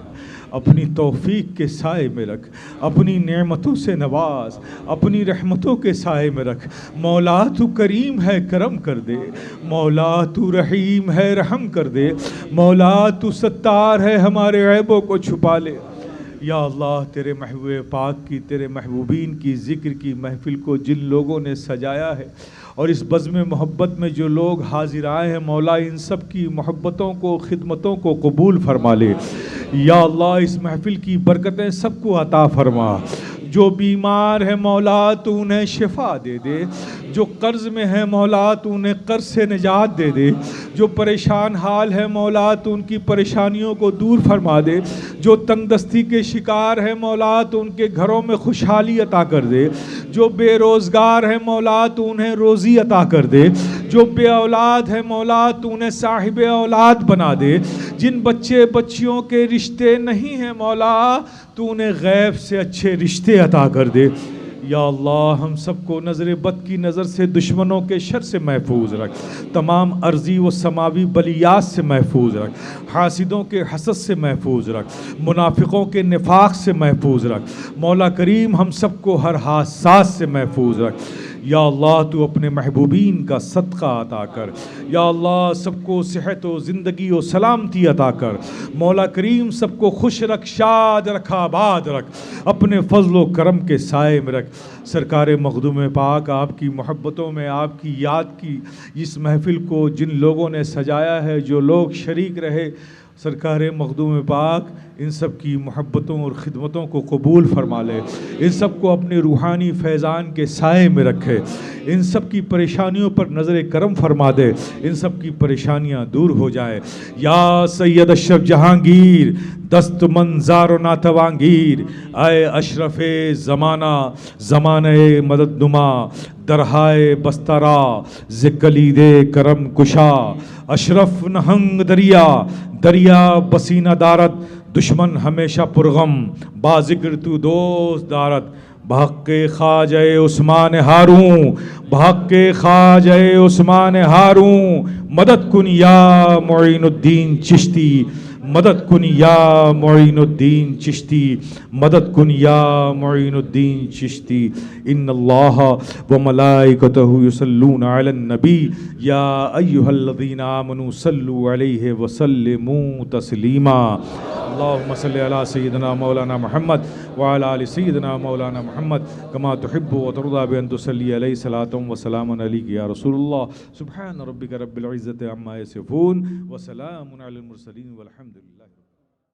اپنی توفیق کے سائے میں رکھ، اپنی نعمتوں سے نواز، اپنی رحمتوں کے سائے میں رکھ، مولا تو کریم ہے کرم کر دے، مولا تو رحیم ہے رحم کر دے، مولا تو ستار ہے ہمارے عیبوں کو چھپا لے۔ یا اللہ تیرے محبوب پاک کی، تیرے محبوبین کی ذکر کی محفل کو جن لوگوں نے سجایا ہے اور اس بزم محبت میں جو لوگ حاضر آئے ہیں مولا ان سب کی محبتوں کو، خدمتوں کو قبول فرما لے۔ یا اللہ اس محفل کی برکتیں سب کو عطا فرما، جو بیمار ہے مولا تو انہیں شفا دے دے، جو قرض میں ہے مولا تو انہیں قرض سے نجات دے دے، جو پریشان حال ہے مولا تو ان کی پریشانیوں کو دور فرما دے، جو تنگ دستی کے شکار ہے مولا تو ان کے گھروں میں خوشحالی عطا کر دے، جو بے روزگار ہے مولا تو انہیں روزی عطا کر دے، جو بے اولاد ہے مولا تو انہیں صاحب اولاد بنا دے، جن بچے بچیوں کے رشتے نہیں ہیں مولا تو انہیں غیب سے اچھے رشتے عطا کر دے۔ یا اللہ ہم سب کو نظر بد کی نظر سے، دشمنوں کے شر سے محفوظ رکھ، تمام ارضی و سماوی بلیات سے محفوظ رکھ، حاسدوں کے حسد سے محفوظ رکھ، منافقوں کے نفاق سے محفوظ رکھ، مولا کریم ہم سب کو ہر حساس سے محفوظ رکھ۔ یا اللہ تو اپنے محبوبین کا صدقہ عطا کر، یا اللہ سب کو صحت و زندگی و سلامتی عطا کر، مولا کریم سب کو خوش رکھ، شاد رکھ، آباد رکھ، اپنے فضل و کرم کے سائے میں رکھ۔ سرکار مخدوم پاک آپ کی محبتوں میں، آپ کی یاد کی اس محفل کو جن لوگوں نے سجایا ہے، جو لوگ شریک رہے، سرکار مخدوم پاک ان سب کی محبتوں اور خدمتوں کو قبول فرما لے، ان سب کو اپنے روحانی فیضان کے سائے میں رکھے، ان سب کی پریشانیوں پر نظر کرم فرما دے، ان سب کی پریشانیاں دور ہو جائیں۔ یا سید اشرف جہانگیر دست منظار و ناتوانگیر، اے اشرف زمانہ، زمانہ مدد نما، درہائے بسترا ز کلید کرم کشا، اشرف نہنگ دریا، دریا بسینہ دارت، دشمن ہمیشہ پرغم، با ذکر تو دوست دارت، بحق خواجہ عثمان ہاروں، بحق خواجہ عثمان ہاروں، مدد کن یا معین الدین چشتی، مدد کن یا معین الدین چشتی، مدد کن یا معین الدین چشتی۔ ان اللہ و ملائکتہ یصلون علی النبی یا ایہا الذین آمنوا صلوا علیہ وسلموا تسلیما۔ اللہم صلی علی سیدنا مولانا محمد وعلی آل سیدنا مولانا محمد کما تحب و ترضى بأن تصلی علیہ صلاة و سلام علیک یا رسول اللہ۔ سبحان ربک رب العزة عما یصفون وسلام علی المرسلین والحمد للہ۔